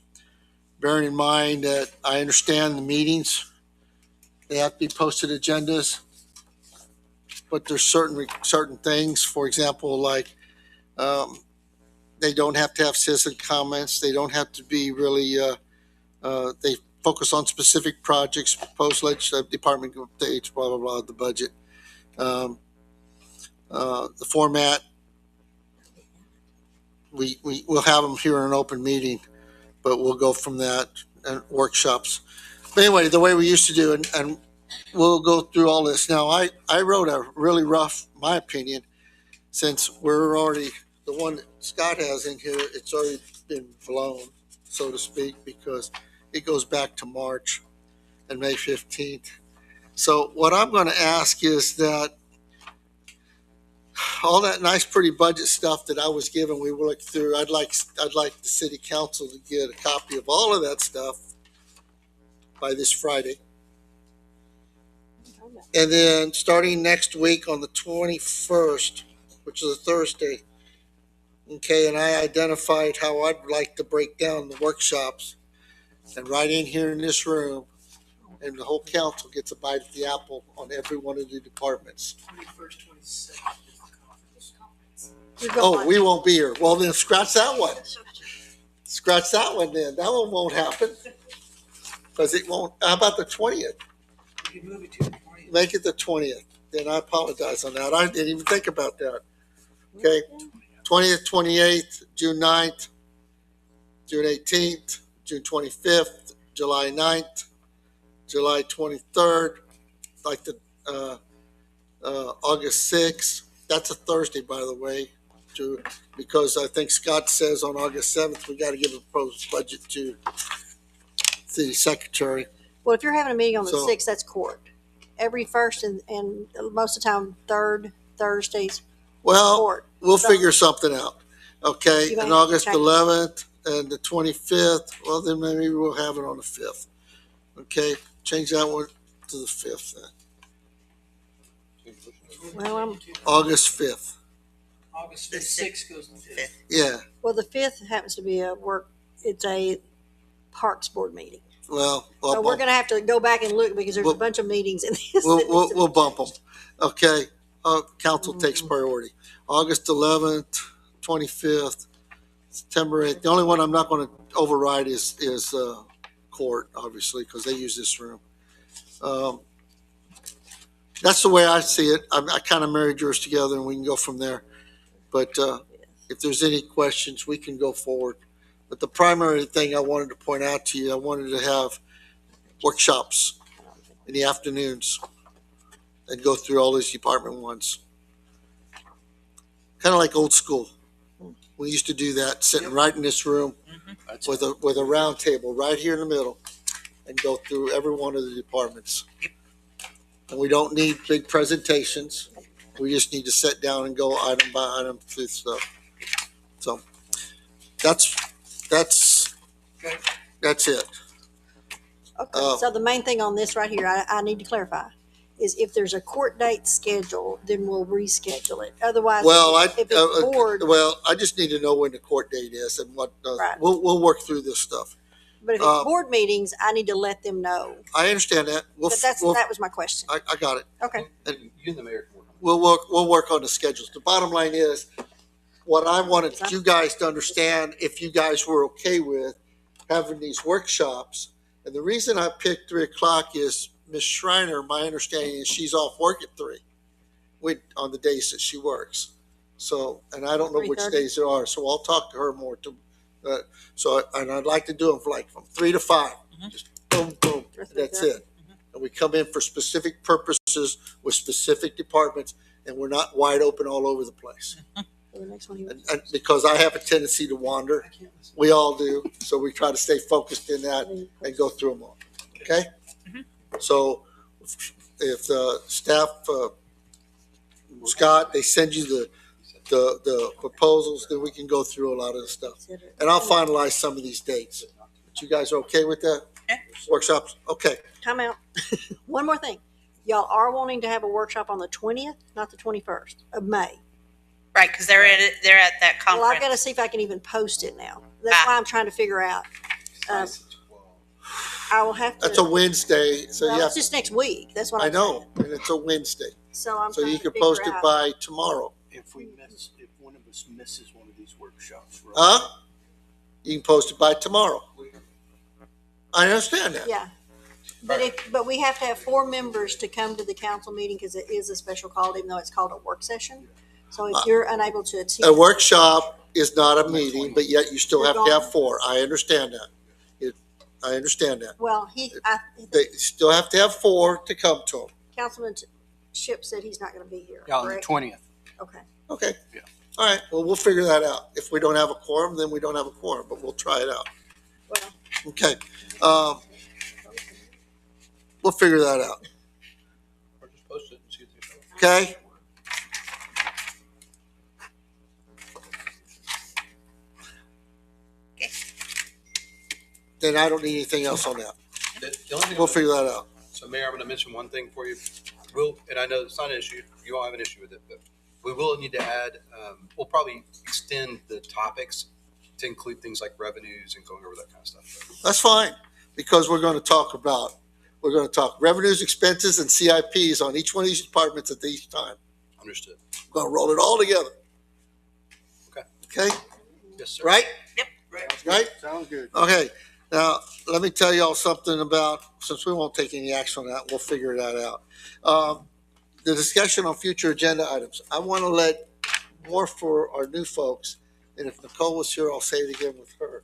Bearing in mind that I understand the meetings, they have to be posted agendas, but there's certain things, for example, like they don't have to have citizen comments. They don't have to be really, they focus on specific projects, proposed legislative department updates, blah, blah, blah, the budget. The format, we'll have them here in an open meeting, but we'll go from that and workshops. But anyway, the way we used to do it, and we'll go through all this. Now, I wrote a really rough, my opinion, since we're already, the one that Scott has in here, it's already been blown, so to speak, because it goes back to March and May 15th. So what I'm going to ask is that all that nice, pretty budget stuff that I was given, we will look through. I'd like the city council to get a copy of all of that stuff by this Friday. And then starting next week on the 21st, which is a Thursday. Okay, and I identified how I'd like to break down the workshops. And right in here in this room, and the whole council gets a bite at the apple on every one of the departments. 21st, 22nd. You're Oh, going. we won't be here. Well, then scratch that one. Scratch that one then. That one won't happen. Because it won't. How about the 20th? You can move it to the 20th. Make it the 20th. Then I apologize on that. I didn't even think about that. Okay. 20th, 28th, June 9th, June 18th, June 25th, July 9th, July 23rd, like the August 6th. That's a Thursday, by the way, because I think Scott says on August 7th we got to give a proposed budget to city secretary. Well, if you're having a meeting on the So- 6th, that's court. Every first and most of the time, third Thursdays, Well, court. we'll So- figure something out. Okay, You may and have to August change it. 11th and the 25th. Well, then maybe we'll have it on the 5th. Okay, change that one to the 5th then. Well, August 5th. August 6th goes to the 5th. Yeah. well, the 5th happens to be it's a Parks Board meeting. Well, So we're going to have to go back and look because there's a We'll- bunch of meetings in this. we'll bump them. Okay. Council takes priority. August 11th, 25th, September 8th. The only one I'm not going to override is court, obviously, because they use this room. That's the way I see it. I kind of married yours together and we can go from there. But if there's any questions, we can go forward. But the primary thing I wanted to point out to you, I wanted to have workshops in the afternoons and go through all these department ones. Kind of like old school. We used to do that, sitting right in this room with a round table right here in the middle and go through every one of the departments. And we don't need big presentations. We just need to sit down and go item by item through stuff. So that's it. Okay, so the main thing on this right here, I need to clarify, is if there's a court date scheduled, then we'll reschedule it. Otherwise, Well, if it's board, I just need to know when the court date is and what, Right. we'll work through this stuff. but if it's board meetings, I need to let them know. I understand that. But that was my question. I got it. Okay. You and the mayor can work on it. We'll work on the schedules. The bottom line is, what I wanted you guys to understand, if you guys were okay with having these workshops, and the reason I picked 3:00 is Miss Schreiner, my understanding is she's off work at 3 on the days that she works. So, and I don't know which 3:30? days there are, so I'll talk to her more and I'd like to do them from 3 to 5. Just boom, boom, Or that's 3:30. it. And we come in for specific purposes with specific departments, and we're not wide open all over the place. For the next one, he And because I have a tendency to wander, we all do, so we try to stay focused in that and go through them all. Okay? So if the staff, Scott, they send you the proposals, then we can go through a lot of the stuff. And I'll finalize some of these dates. But you guys are okay with that? Yeah. Workshops? Okay. Time out. One more thing. Y'all are wanting to have a workshop on the 20th, not the 21st of May. Right, because they're at that Well, I've got to conference. see if I can even post it now. That's why I'm trying to figure out. I will have to. That's a Wednesday, so Well, you have, it's just next week. That's what I I'm know, saying. and it's a Wednesday. So I'm So trying you to can figure post it out. by tomorrow. If one of us misses one of these workshops, we're Huh? You can post it by tomorrow. I understand that. Yeah. But we have to have 4 members to come to the council meeting because it is a special call, even though it's called a work session. So if you're unable to attend. A workshop is not a meeting, but yet you still You're have to have gone. 4. I understand that. I understand that. Well, They still have to have 4 to come to them. Councilman Ship said he's not going to be here. on the correct? 20th. Okay. Okay. Yeah. All right. Well, we'll figure that out. If we don't have a quorum, then we don't have a quorum, but we'll try it out. Well, Okay. We'll figure that out. Or just post it and see what they say. Okay? Okay. Then I don't need anything else on that. The only thing We'll figure that out. So Mayor, I'm gonna mention one thing for you. And I know it's not an issue, you won't have an issue with it, but We will need to add, we'll probably extend the topics to include things like revenues and going over that kind of stuff. That's fine, because we're going to talk revenues, expenses, and CIPs on each one of these departments at each time. Understood. We're going to roll it all together. Okay. Okay? Yes, sir. Right? Yep. Right? Sounds good. Okay. Now, let me tell y'all something about, since we won't take any action on that, we'll figure that out. The discussion on future agenda items. I want to let more for our new folks, and if Nicole was here, I'll say it again with her.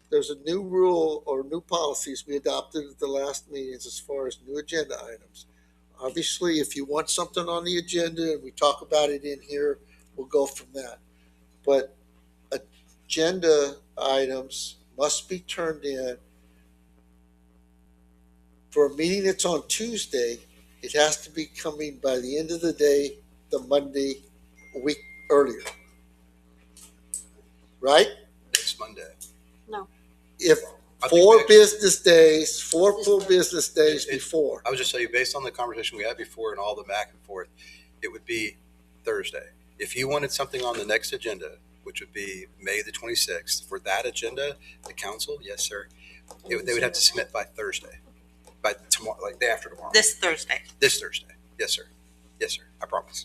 There's a new rule or new policies we adopted at the last meetings as far as new agenda items. Obviously, if you want something on the agenda and we talk about it in here, we'll go from that. But agenda items must be turned in for a meeting that's on Tuesday. It has to be coming by the end of the day, the Monday, a week earlier. Right? Next Monday. No. If I think 4 next- business days, 4 full business days before. I would just tell you, based on the conversation we had before and all the back and forth, it would be Thursday. If you wanted something on the next agenda, which would be May the 26th, for that agenda, the council, yes, sir, they would have to submit by Thursday, by tomorrow, like day after tomorrow. This Thursday. This Thursday. Yes, sir. Yes, sir. I promise.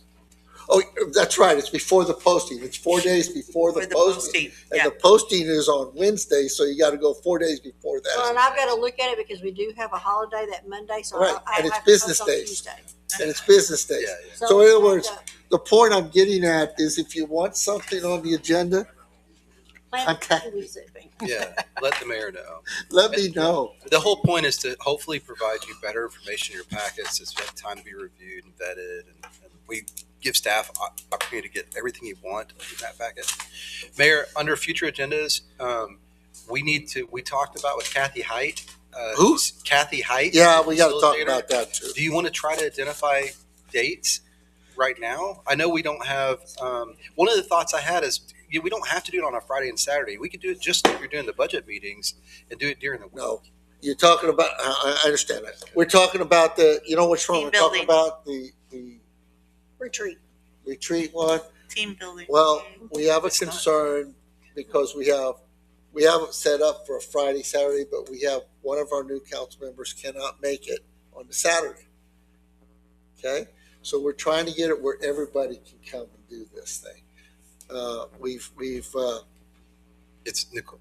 Oh, that's right. It's before the posting. It's 4 days before the posting. And the posting is on Wednesday, so you got to go 4 days before that. Well, and I've got to look at it because we do have a holiday that Monday, so Right, I and it's have to business post on days. Tuesday. And it's business days. Yeah, yeah. So in other words, the point I'm getting at is if you want something on the agenda, contact me. Yeah. Let the mayor know. Let me know. The whole point is to hopefully provide you better information in your packets. It's had time to be reviewed and vetted, and we give staff opportunity to get everything you want in that packet. Mayor, under future agendas, we talked about with Kathy Height. Who? Kathy Height. Yeah, we got to talk facilitator. about that too. Do you want to try to identify dates right now? I know we don't have, one of the thoughts I had is we don't have to do it on a Friday and Saturday. We could do it just like you're doing the budget meetings and do it during the week. No, you're talking about, I understand that. We're talking about you know what's wrong? Team We're talking building. about the Retreat. one. Team building. Well, we have a It's not. concern because we have it set up for a Friday, Saturday, but we have one of our new council members cannot make it on the Saturday. Okay, so we're trying to get it where everybody can come and do this thing. It's Nicole.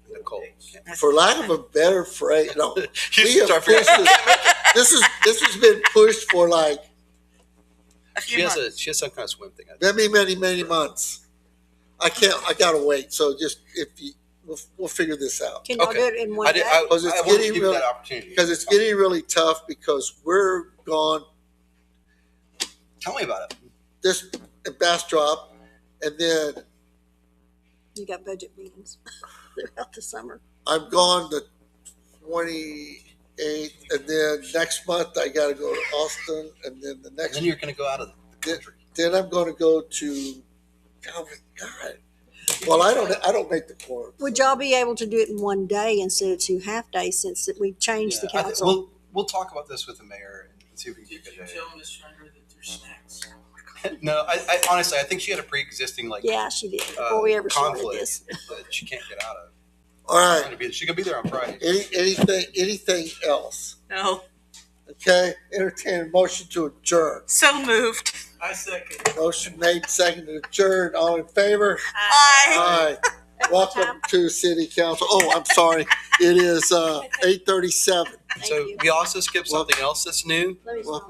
For lack of a better phrase, no, You we should have start pushed this has been pushed for like A few She has months. some kind of swim thing. I think. many months. I gotta wait. So just we'll figure this out. Can y'all Okay. do it in one I day? did. I Because it's want to getting give you really- that opportunity. Because it's getting really tough because we're gone Tell me about it. this Bastrop, and then You got budget meetings throughout the summer. I'm gone the 28th, and then next month I got to go to Austin, and then the next, Then you're going to go out of the country. then I'm going to go to, oh my God. Well, I don't make the quorum. Would y'all be able to do it in one day instead of 2 half days since we changed the Yeah, I think council? we'll talk about this with the mayor and see if we can Did get you a day. tell Ms. Schreiber that there's snacks? No, I honestly, I think she had a pre-existing like Yeah, she did before we ever started conflict this. that she can't get out of. All right. She could be there on Friday. Anything else? No. Okay. Entertain a motion to adjourn. So moved. I second. Motion made, seconded, adjourned. All in favor? Aye. Aye. Welcome to City Council. Oh, I'm sorry. It is 8:37. Thank So you. we also skipped something else that's new. Let me Well, smell.